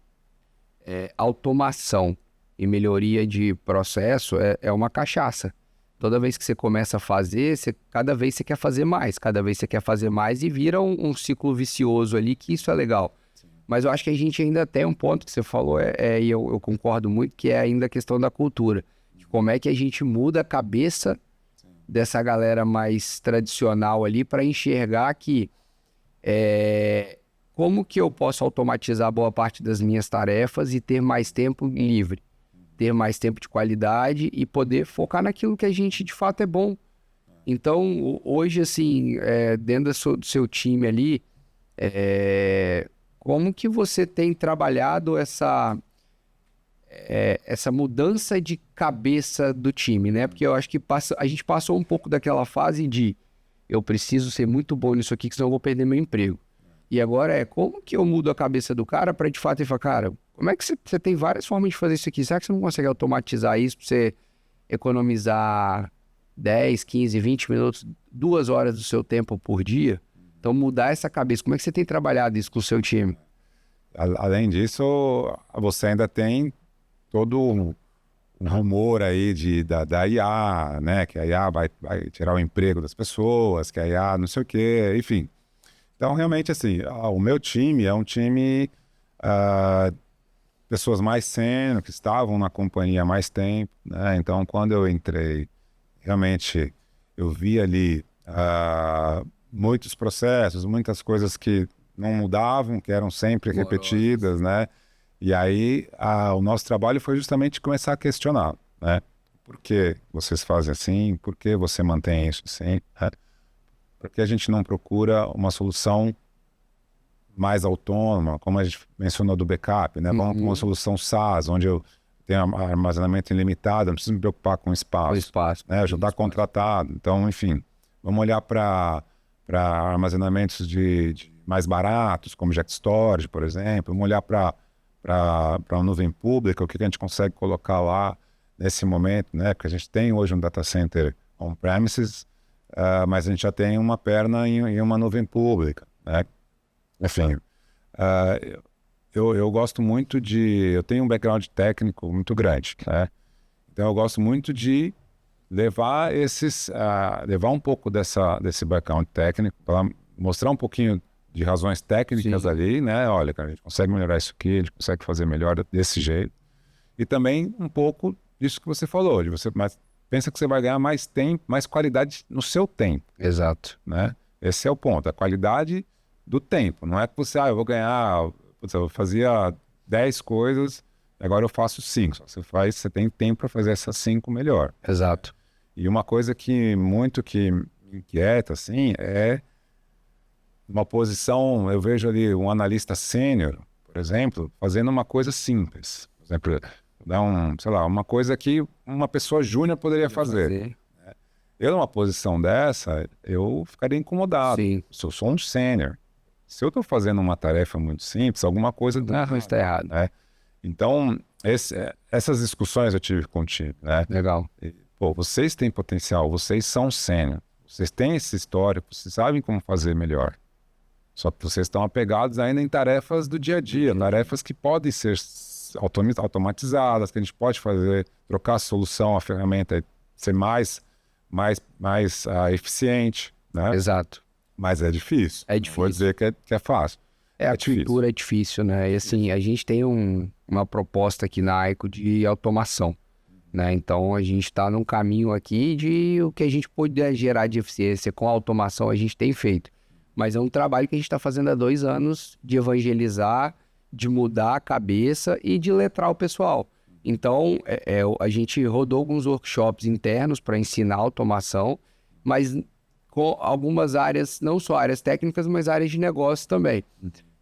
automação e melhoria de processo é uma cachaça. Toda vez que você começa a fazer, cada vez você quer fazer mais, cada vez você quer fazer mais e vira um ciclo vicioso ali, que isso é legal. Sim. Mas eu acho que a gente ainda tem um ponto que você falou, e eu concordo muito, que é ainda a questão da cultura. De como é que a gente muda a cabeça dessa galera mais tradicional ali para enxergar que como que eu posso automatizar boa parte das minhas tarefas e ter mais tempo livre, ter mais tempo de qualidade e poder focar naquilo que a gente de fato é bom. Então, hoje, assim, dentro do seu time ali, como que você tem trabalhado essa mudança de cabeça do time, né? Porque eu acho que a gente passou um pouco daquela fase de eu preciso ser muito bom nisso aqui, que senão eu vou perder meu emprego. E agora como que eu mudo a cabeça do cara para de fato ele falar, cara, como é que você tem várias formas de fazer isso aqui? Será que você não consegue automatizar isso para você economizar 10, 15, 20 minutos, 2 horas do seu tempo por dia? Então mudar essa cabeça. Como é que você tem trabalhado isso com o seu time? Além disso, você ainda tem todo um rumor aí da IA, né? Que a IA vai tirar o emprego das pessoas, que a IA não sei o quê, enfim. Então, realmente, assim, o meu time é um time pessoas mais sênior, que estavam na companhia há mais tempo, né? Então, quando eu entrei, realmente eu vi ali muitos processos, muitas coisas que não mudavam, que eram sempre repetidas, né? E aí o nosso trabalho foi justamente começar a questionar, né? Por que vocês fazem assim? Por que você mantém isso assim? Né? Por que a gente não procura uma solução mais autônoma, como a gente mencionou do backup, né? Vamos para uma solução SaaS, onde eu tenho armazenamento ilimitado, não preciso me preocupar com espaço. O espaço. Né? Já está contratado. Então, enfim, vamos olhar para armazenamentos de mais baratos, como Jet Storage, por exemplo. Vamos olhar para a nuvem pública, o que a gente consegue colocar lá nesse momento, né? Porque a gente tem hoje um data center on-premises, mas a gente já tem uma perna em uma nuvem pública, né? Enfim, eu gosto muito eu tenho um background técnico muito grande, né? Então eu gosto muito de levar levar um pouco desse background técnico para mostrar um pouquinho de razões técnicas ali, né? Olha, cara, a gente consegue melhorar isso aqui, a gente consegue fazer melhor desse jeito. E também um pouco disso que você falou, mas pensa que você vai ganhar mais tempo, mais qualidade no seu tempo. Exato. Né? Esse é o ponto, a qualidade do tempo. Não é que você, eu vou ganhar, eu fazia 10 coisas, agora eu faço 5. Você tem tempo para fazer essas 5 melhor. Exato. E uma coisa que me inquieta, assim, é uma posição, eu vejo ali um analista sênior, por exemplo, fazendo uma coisa simples. Por exemplo, uma coisa que uma pessoa júnior poderia fazer. Eu, numa posição dessa, eu ficaria incomodado. Sim. Se eu sou um sênior, se eu estou fazendo uma tarefa muito simples, alguma coisa está errado. Né? Então, essas discussões eu tive contigo. Né? Legal. Vocês têm potencial, vocês são sênior, vocês têm esse histórico, vocês sabem como fazer melhor. Só que vocês estão apegados ainda em tarefas do dia a dia, tarefas que podem ser automatizadas, que a gente pode fazer, trocar a solução, a ferramenta, ser mais eficiente. Né? Exato. Mas é difícil. É difícil. Não vou dizer que é fácil. A cultura é difícil, né? E assim, a gente tem uma proposta aqui na AICO de automação, né? Então, a gente está num caminho aqui de o que a gente puder gerar de eficiência com a automação, a gente tem feito. Mas é um trabalho que a gente está fazendo há 2 anos de evangelizar, de mudar a cabeça e de letrar o pessoal. Então, a gente rodou alguns workshops internos para ensinar automação, mas com algumas áreas, não só áreas técnicas, mas áreas de negócio também.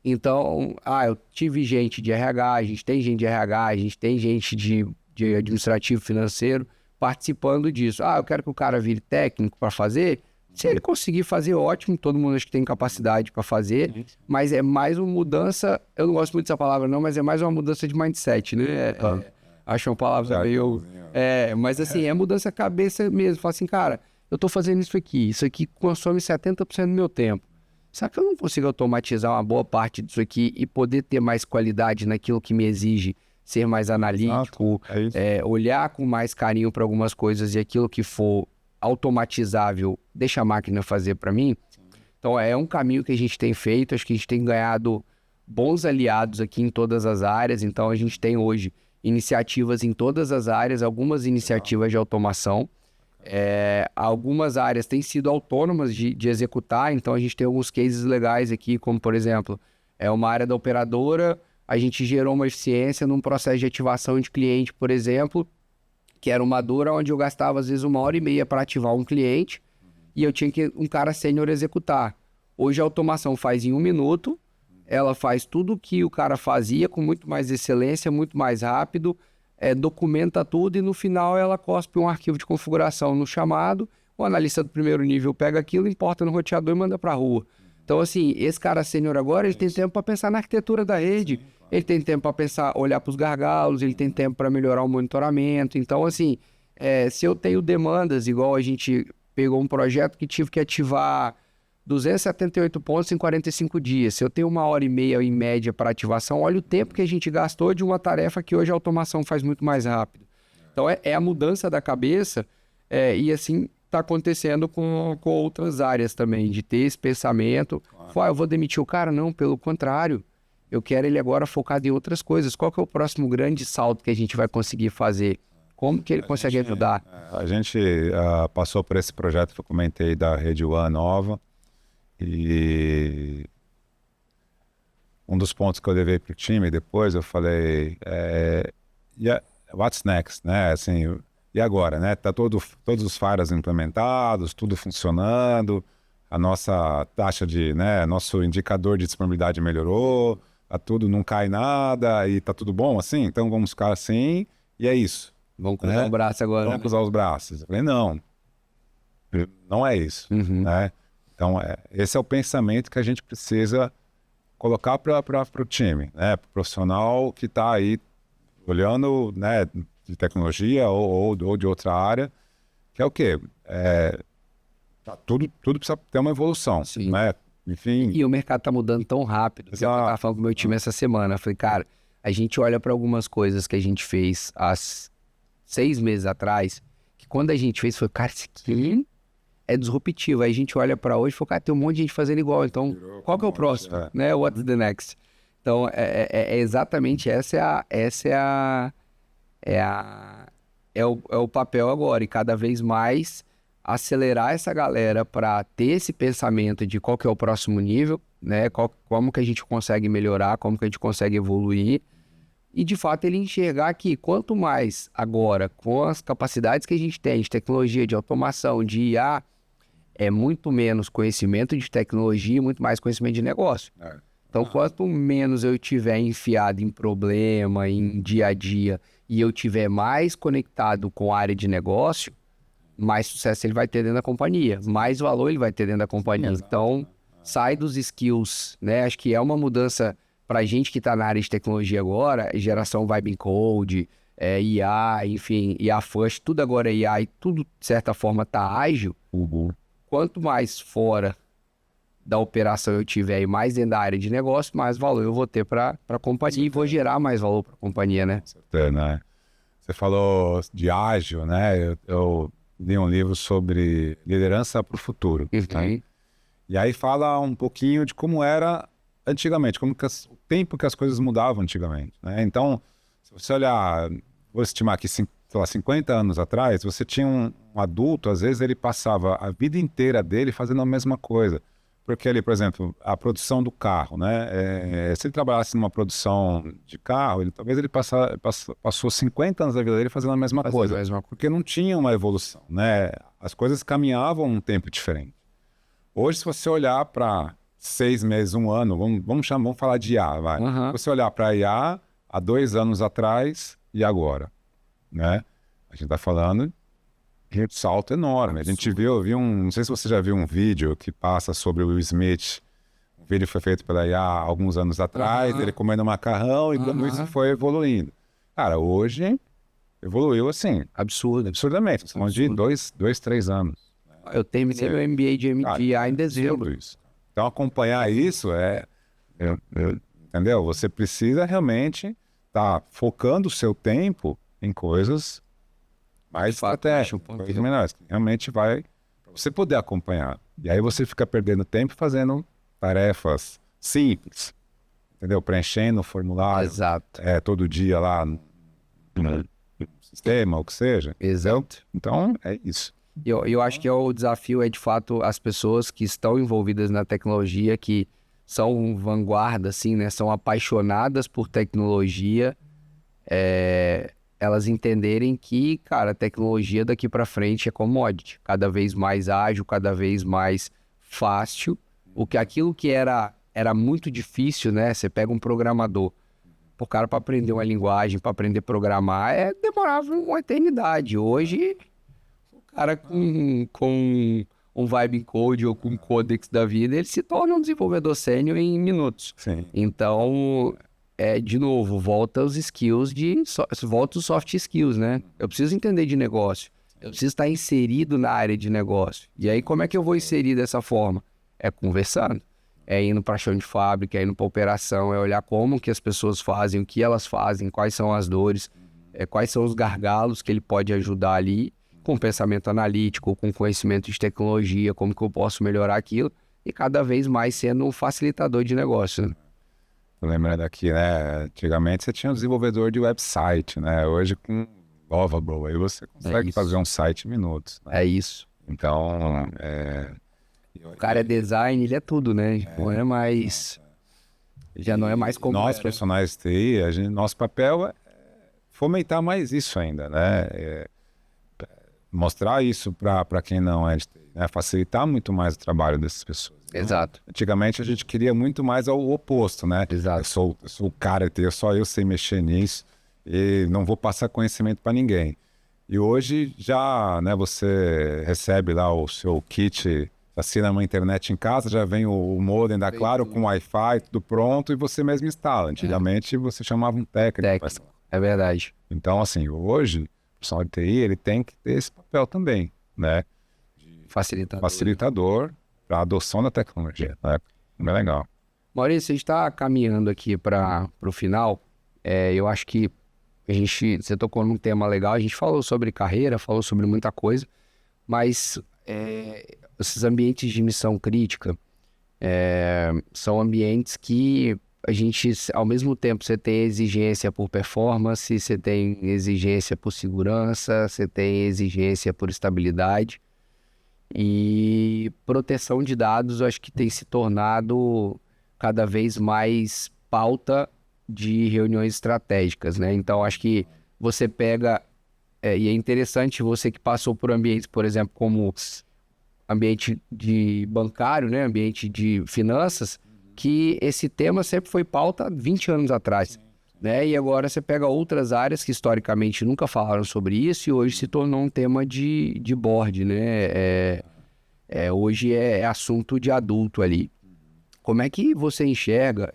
Então, eu tive gente de RH, a gente tem gente de RH, a gente tem gente de administrativo financeiro participando disso. Eu quero que o cara vire técnico para fazer. Se ele conseguir fazer, ótimo, todo mundo acho que tem capacidade para fazer, mas é mais uma mudança, eu não gosto muito dessa palavra não, mas é mais uma mudança de mindset, né? Acho uma palavra meio... mas assim, é mudança de cabeça mesmo. Fala assim, cara, eu tô fazendo isso aqui consome 70% do meu tempo. Será que eu não consigo automatizar uma boa parte disso aqui e poder ter mais qualidade naquilo que me exige ser mais analítico, olhar com mais carinho para algumas coisas e aquilo que for automatizável, deixa a máquina fazer para mim? Então é um caminho que a gente tem feito, acho que a gente tem ganhado bons aliados aqui em todas as áreas, então a gente tem hoje iniciativas em todas as áreas, algumas iniciativas de automação, algumas áreas têm sido autônomas de executar, então a gente tem alguns cases legais aqui, como por exemplo, uma área da operadora, a gente gerou uma eficiência num processo de ativação de cliente, por exemplo, que era uma dor onde eu gastava às vezes 1h30 para ativar um cliente e eu tinha que um cara sênior executar. Hoje a automação faz em 1 minuto, ela faz tudo o que o cara fazia com muito mais excelência, muito mais rápido, documenta tudo e no final ela cospe um arquivo de configuração no chamado, o analista do primeiro nível pega aquilo, importa no roteador e manda para a rua. Então assim, esse cara sênior agora, ele tem tempo para pensar na arquitetura da rede, ele tem tempo para pensar, olhar para os gargalos, ele tem tempo para melhorar o monitoramento. Então assim, se eu tenho demandas, igual a gente pegou um projeto que tive que ativar 278 pontos em 45 dias. Se eu tenho 1h30 em média para ativação, olha o tempo que a gente gastou de uma tarefa que hoje a automação faz muito mais rápido. Então é a mudança da cabeça e assim está acontecendo com outras áreas também, de ter esse pensamento. Eu vou demitir o cara? Não, pelo contrário. eu quero ele agora focado em outras coisas. Qual que é o próximo grande salto que a gente vai conseguir fazer? Como que ele consegue ajudar? A gente passou por esse projeto que eu comentei da Rede One nova, e um dos pontos que eu levei para o time depois, eu falei, what's next, né? Assim, e agora, né? Tá todos os firewalls implementados, tudo funcionando, a nossa taxa de, né? Nosso indicador de disponibilidade melhorou, tá tudo, não cai nada e tá tudo bom assim, então vamos ficar assim e é isso. Vamos cruzar o braço agora. Vamos cruzar os braços. Eu falei, não é isso, né? Então, esse é o pensamento que a gente precisa colocar para o time, né? Para o profissional que está aí olhando, né, de tecnologia ou de outra área, que é o quê? Tudo precisa ter uma evolução, né? Enfim. E o mercado está mudando tão rápido. Eu estava falando com o meu time essa semana. Eu falei, cara, a gente olha para algumas coisas que a gente fez há 6 meses atrás, que quando a gente fez, foi, cara, isso aqui é disruptivo. Aí a gente olha para hoje e fala, cara, tem um monte de gente fazendo igual. Então, qual que é o próximo? Né? What's the next? Então, exatamente é o papel agora. E cada vez mais acelerar essa galera para ter esse pensamento de qual que é o próximo nível, né? Como que a gente consegue melhorar, como que a gente consegue evoluir. E, de fato, ele enxergar que quanto mais agora, com as capacidades que a gente tem de tecnologia, de automação, de IA, é muito menos conhecimento de tecnologia e muito mais conhecimento de negócio. Então, quanto menos eu tiver enfiado em problema, em dia a dia, e eu tiver mais conectado com a área de negócio, mais sucesso ele vai ter dentro da companhia, mais valor ele vai ter dentro da companhia. Então, sai dos skills, né? Acho que é uma mudança para gente que está na área de tecnologia agora, geração Vibe Code, IA, enfim, IA First, tudo agora é IA e tudo, de certa forma, está ágil. Quanto mais fora da operação eu tiver e mais dentro da área de negócio, mais valor eu vou ter para a companhia e vou gerar mais valor para a companhia, né? Né? Você falou de ágil, né? Eu li um livro sobre liderança para o futuro. Né? E aí fala um pouquinho de como era antigamente, como que o tempo que as coisas mudavam antigamente, né? Então, se você olhar, vou estimar aqui, sei lá, 50 anos atrás, você tinha um adulto, às vezes ele passava a vida inteira dele fazendo a mesma coisa. Porque ali, por exemplo, a produção do carro, né? Se ele trabalhasse numa produção de carro, talvez ele passou 50 anos da vida dele fazendo a mesma coisa. Porque não tinha uma evolução, né? As coisas caminhavam um tempo diferente. Hoje, se você olhar para 6 meses, 1 ano, vamos falar de IA, vai. Se você olhar para a IA há 2 anos atrás e agora, né? A gente está falando de um salto enorme. A gente viu não sei se você já viu um vídeo que passa sobre o Will Smith. O vídeo foi feito pela IA há alguns anos atrás, ele comendo macarrão e como isso foi evoluindo. Cara, hoje evoluiu assim. Absurdamente. Estamos falando de 2, 3 anos. Eu terminei meu MBA de MDA em dezembro. Então, acompanhar isso entendeu? Você precisa realmente estar focando o seu tempo em coisas mais estratégicas, coisas menores, que realmente vai para você poder acompanhar. E aí você fica perdendo tempo fazendo tarefas simples, entendeu? Preenchendo o formulário. Exato. Todo dia lá no sistema, o que seja. Exato. Então, é isso. Eu acho que o desafio é, de fato, as pessoas que estão envolvidas na tecnologia, que são vanguarda, assim, né? São apaixonadas por tecnologia, elas entenderem que, cara, a tecnologia daqui para frente é commodity. Cada vez mais ágil, cada vez mais fácil. Aquilo que era muito difícil, né? Você pega um programador, o cara para aprender uma linguagem, para aprender a programar, demorava uma eternidade. Hoje, o cara com um Vibe Code ou com um Codex da vida, ele se torna um desenvolvedor sênior em minutos. Sim. Então, de novo, volta os skills volta os soft skills, né? Eu preciso entender de negócio. Eu preciso estar inserido na área de negócio. E aí, como é que eu vou inserir dessa forma? É conversando. É indo para chão de fábrica, é indo para operação, é olhar como que as pessoas fazem, o que elas fazem, quais são as dores, quais são os gargalos que ele pode ajudar ali, com pensamento analítico, com conhecimento de tecnologia, como que eu posso melhorar aquilo, e cada vez mais sendo um facilitador de negócio. Né? tô lembrando aqui, né? Antigamente você tinha um desenvolvedor de website, né? Hoje com Lovable, aí você consegue fazer um site em minutos, né? É isso. Então, O cara é design, ele é tudo, né? Não é mais... Já não é mais como nós, era. profissionais de TI, nosso papel é fomentar mais isso ainda, né? Mostrar isso para quem não é de TI, né? Facilitar muito mais o trabalho dessas pessoas. Exato. Antigamente a gente queria muito mais o oposto, né? Exato. Eu sou o cara de TI, só eu sei mexer nisso e não vou passar conhecimento para ninguém. E hoje já, né, você recebe lá o seu kit, assina uma internet em casa, já vem o modem da Claro com Wi-Fi, tudo pronto, e você mesmo instala. Antigamente você chamava um técnico. É verdade. Então, assim, hoje, o profissional de TI, ele tem que ter esse papel também, né? Facilitador para a adoção da tecnologia, né? Bem legal. Maurício, a gente está caminhando aqui para o final. Eu acho que você tocou num tema legal, a gente falou sobre carreira, falou sobre muita coisa, mas esses ambientes de missão crítica são ambientes que a gente, ao mesmo tempo, você tem exigência por performance, você tem exigência por segurança, você tem exigência por estabilidade e proteção de dados, eu acho que tem se tornado cada vez mais pauta de reuniões estratégicas, né? Então, acho que você pega, e é interessante você que passou por ambientes, por exemplo, como ambiente de bancário, né? Ambiente de finanças, que esse tema sempre foi pauta 20 anos atrás, né? E agora você pega outras áreas que historicamente nunca falaram sobre isso e hoje se tornou um tema de board, né? Hoje é assunto de adulto ali. Como é que você enxerga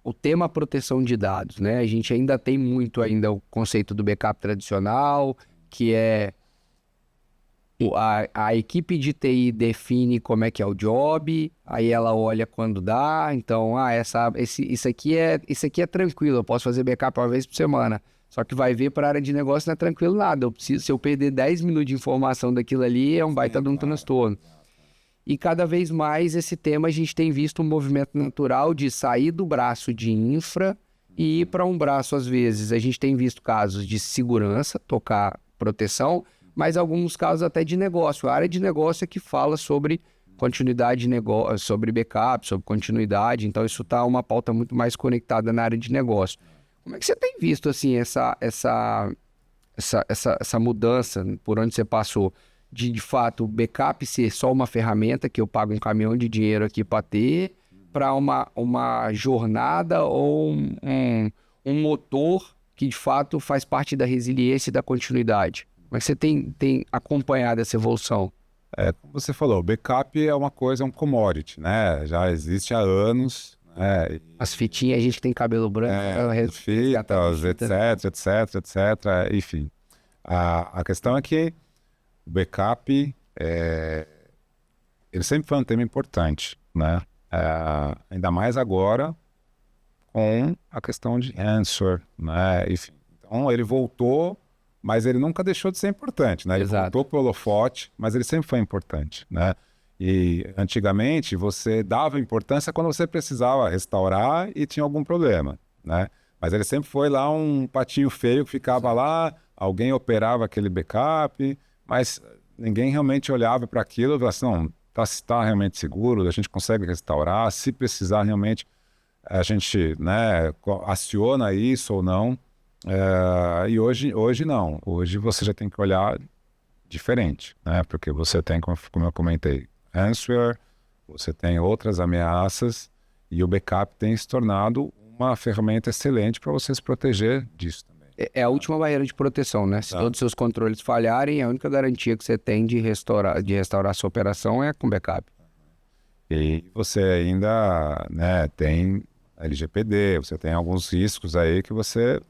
o tema proteção de dados, né? A gente ainda tem muito ainda o conceito do backup tradicional, que é a equipe de TI define como é que é o job, aí ela olha quando dá, então, isso aqui é tranquilo, eu posso fazer backup uma vez por semana. Só que vai ver para a área de negócio não é tranquilo nada. Se eu perder 10 minutos de informação daquilo ali, é um baita de um transtorno. E cada vez mais esse tema a gente tem visto um movimento natural de sair do braço de infra e ir para um braço, às vezes. A gente tem visto casos de segurança, tocar proteção, mas alguns casos até de negócio. A área de negócio é que fala sobre continuidade de negócio, sobre backup, sobre continuidade. Então isso está uma pauta muito mais conectada na área de negócio. Como é que você tem visto assim essa mudança por onde você passou? De fato, o backup ser só uma ferramenta que eu pago um caminhão de dinheiro aqui para ter, para uma jornada ou um motor que de fato faz parte da resiliência e da continuidade. Como é que você tem acompanhado essa evolução? Como você falou, o backup é uma coisa, é um commodity, né? Já existe há anos, né? As fitinhas, a gente que tem cabelo branco, fitas, etc, enfim. A questão é que o backup, ele sempre foi um tema importante, né? Ainda mais agora com a questão de ransomware, né? Enfim, então ele voltou, mas ele nunca deixou de ser importante, né? Ele voltou pro holofote, mas ele sempre foi importante, né? E antigamente você dava importância quando você precisava restaurar e tinha algum problema, né? Mas ele sempre foi lá um patinho feio que ficava lá, alguém operava aquele backup, mas ninguém realmente olhava para aquilo e falava assim, não, tá realmente seguro, a gente consegue restaurar, se precisar realmente a gente, né, aciona isso ou não. E hoje não, hoje você já tem que olhar diferente, né? Porque você tem, como eu comentei, ransomware, você tem outras ameaças e o backup tem se tornado uma ferramenta excelente para você se proteger disso também. É a última barreira de proteção, né? Se todos os seus controles falharem, a única garantia que você tem de restaurar a sua operação é com backup. E você ainda, né, tem LGPD, você tem alguns riscos aí que você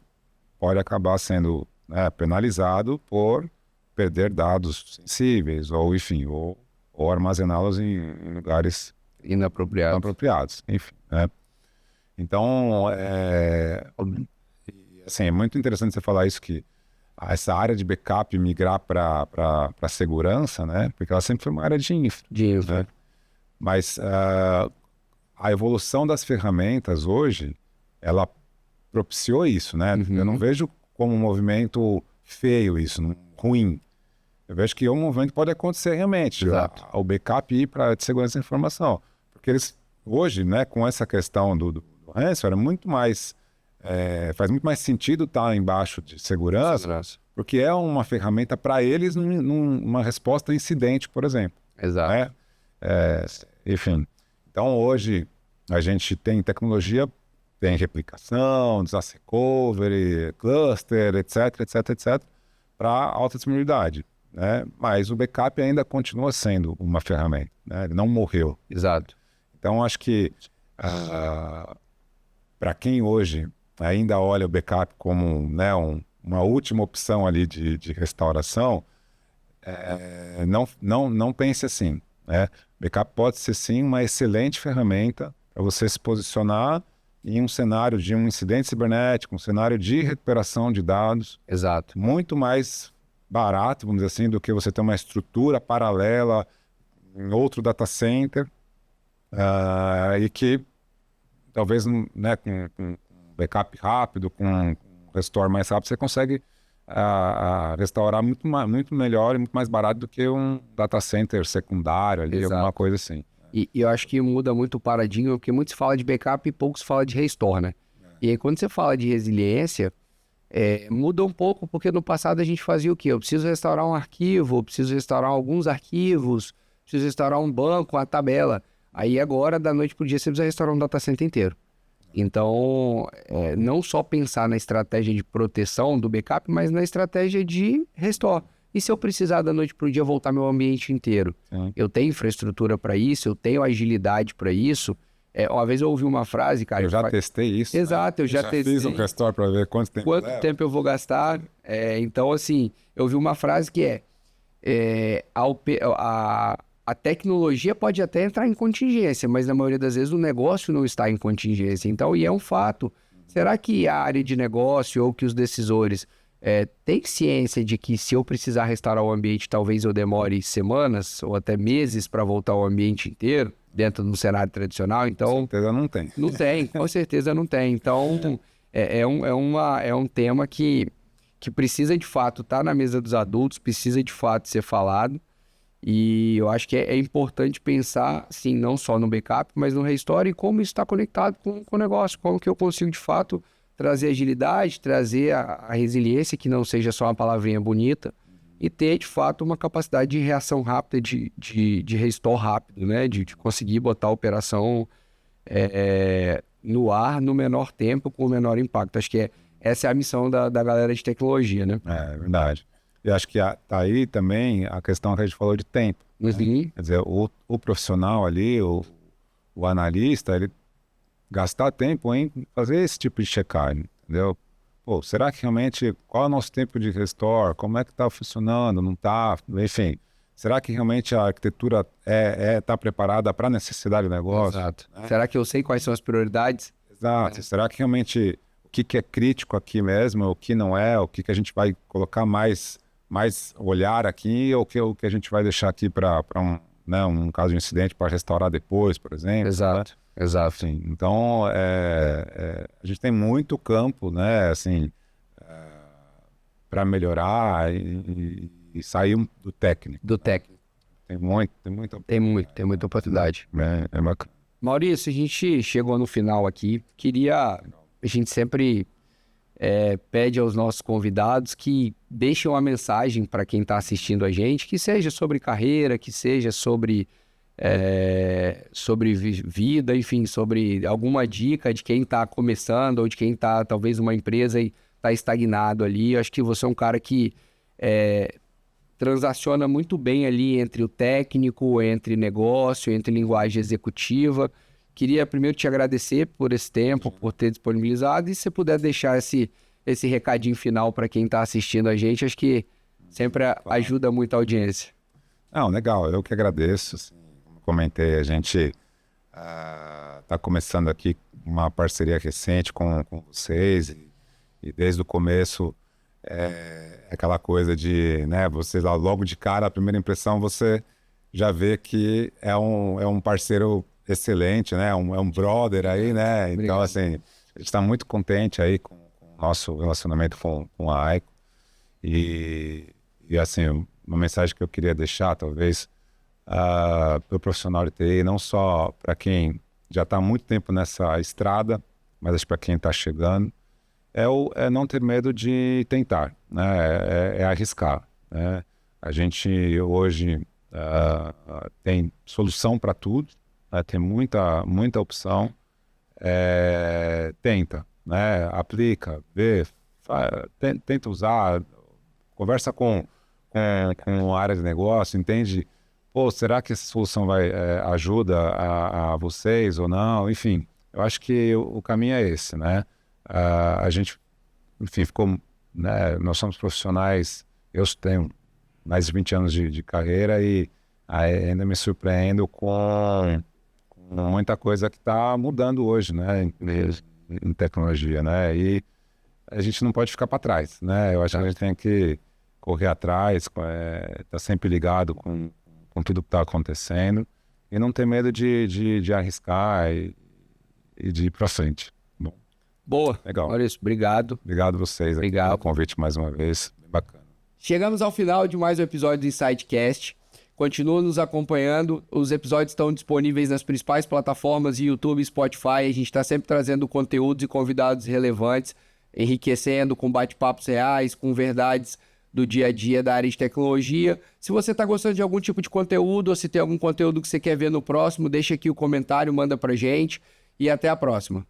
pode acabar sendo, né, penalizado por perder dados sensíveis ou, enfim, ou armazená-los em lugares inapropriados, enfim, né? Então, assim, é muito interessante você falar isso, que essa área de backup migrar para segurança, né? Porque ela sempre foi uma área de infra. Né? Mas a evolução das ferramentas hoje, ela propiciou isso, né? Eu não vejo como um movimento feio isso, ruim. Eu vejo que um movimento pode acontecer realmente, o backup ir para de segurança da informação. Porque eles, hoje, né, com essa questão do ransomware, faz muito mais sentido estar embaixo de segurança, porque é uma ferramenta para eles numa resposta a incidente, por exemplo. Exato. Né? Enfim, então hoje a gente tem tecnologia, tem replicação, disaster recovery, cluster, etc, para alta disponibilidade, né? Mas o backup ainda continua sendo uma ferramenta, né? Ele não morreu. Exato. Então acho que para quem hoje ainda olha o backup como, né, uma última opção ali de restauração, não pense assim, né? Backup pode ser sim uma excelente ferramenta para você se posicionar em um cenário de um incidente cibernético, um cenário de recuperação de dados. Exato. Muito mais barato, vamos dizer assim, do que você ter uma estrutura paralela em outro data center, e que talvez, né, com backup rápido, com restore mais rápido, você consegue restaurar muito melhor e muito mais barato do que um data center secundário ali, alguma coisa assim. E eu acho que muda muito o paradigma, porque muitos falam de backup e poucos falam de restore, né? E aí quando você fala de resiliência, muda um pouco, porque no passado a gente fazia o quê? Eu preciso restaurar um arquivo, eu preciso restaurar alguns arquivos, preciso restaurar um banco, uma tabela. Aí agora, da noite pro dia, você precisa restaurar um data center inteiro. Então, não só pensar na estratégia de proteção do backup, mas na estratégia de restore. E se eu precisar da noite para o dia voltar meu ambiente inteiro? Sim. Eu tenho infraestrutura para isso, eu tenho agilidade para isso. Uma vez eu ouvi uma frase, cara... Eu já testei isso. Exato, né? eu já testei. Fiz um restore para ver quanto tempo eu vou gastar. Então, assim, eu ouvi uma frase que a tecnologia pode até entrar em contingência, mas na maioria das vezes o negócio não está em contingência. Então, e é um fato. Será que a área de negócio ou que os decisores têm ciência de que se eu precisar restaurar o ambiente, talvez eu demore semanas ou até meses para voltar ao ambiente inteiro, dentro do cenário tradicional? Então, com certeza não tem. Não tem, com certeza não tem. Então, é um tema que precisa de fato estar na mesa dos adultos, precisa de fato ser falado. E eu acho que é importante pensar, sim, não só no backup, mas no restore e como isso está conectado com o negócio, como que eu consigo de fato trazer agilidade, trazer a resiliência, que não seja só uma palavrinha bonita, e ter de fato uma capacidade de reação rápida, de restore rápido, né? De conseguir botar a operação no ar no menor tempo, com o menor impacto. Acho que essa é a missão da galera de tecnologia, né? É verdade. Eu acho que tá aí também a questão que a gente falou de tempo. Né? Quer dizer, o profissional ali, o analista, ele gastar tempo em fazer esse tipo de check-in, entendeu? Pô, será que realmente, qual é o nosso tempo de restore? Como é que está funcionando? Não está? Enfim, será que realmente a arquitetura está preparada para a necessidade do negócio? Exato. Né? Será que eu sei quais são as prioridades? Exato. Será que realmente o que é crítico aqui mesmo, o que não é, o que a gente vai colocar mais olhar aqui, ou o que a gente vai deixar aqui para um caso de incidente para restaurar depois, por exemplo. Exato. Né? Exato. Sim, então, a gente tem muito campo, né, assim, para melhorar e sair do técnico. Do técnico. Tem muita oportunidade. É bacana. Maurício, a gente chegou no final aqui. A gente sempre pede aos nossos convidados que deixem uma mensagem para quem está assistindo a gente, que seja sobre carreira, que seja sobre vida, enfim, sobre alguma dica de quem está começando ou de quem está, talvez, uma empresa e está estagnado ali. Eu acho que você é um cara que transaciona muito bem ali entre o técnico, entre negócio, entre linguagem executiva. Queria primeiro te agradecer por esse tempo, por ter disponibilizado, e se você puder deixar esse recadinho final para quem está assistindo a gente, acho que sempre ajuda muito a audiência. Não, legal, eu que agradeço. Assim, como comentei, a gente está começando aqui uma parceria recente com vocês, e desde o começo aquela coisa de, né, vocês logo de cara, a primeira impressão, você já vê que é um parceiro excelente, né? É um brother aí, né? Então, Obrigado. assim, a gente está muito contente aí com o nosso relacionamento com a Aico. E, assim, uma mensagem que eu queria deixar, talvez, para o profissional de TI, não só para quem já está há muito tempo nessa estrada, mas para quem está chegando, é não ter medo de tentar, né? É arriscar, né? A gente hoje tem solução para tudo, né? Tem muita opção. Tenta, né? Aplica, vê, tenta usar, conversa com a área de negócio, entende? Pô, será que essa solução ajuda a vocês ou não? Enfim, eu acho que o caminho é esse, né? A gente, enfim, ficou, né? Nós somos profissionais, eu tenho mais de 20 anos de carreira e ainda me surpreendo com muita coisa que está mudando hoje, né? Em tecnologia, né? E a gente não pode ficar para trás, né? Eu acho que a gente tem que correr atrás, tá sempre ligado com tudo que está acontecendo e não ter medo de arriscar e de ir para frente. Bom, Boa. legal. Maurício, obrigado. Obrigado a vocês aqui Obrigado. pelo convite mais uma vez. Bem bacana. Chegamos ao final de mais um episódio do InsightCast. Continua nos acompanhando. Os episódios estão disponíveis nas principais plataformas, YouTube, Spotify. A gente está sempre trazendo conteúdos e convidados relevantes, enriquecendo com bate-papos reais, com verdades do dia a dia da área de tecnologia. Se você está gostando de algum tipo de conteúdo ou se tem algum conteúdo que você quer ver no próximo, deixa aqui o comentário, manda pra gente e até a próxima.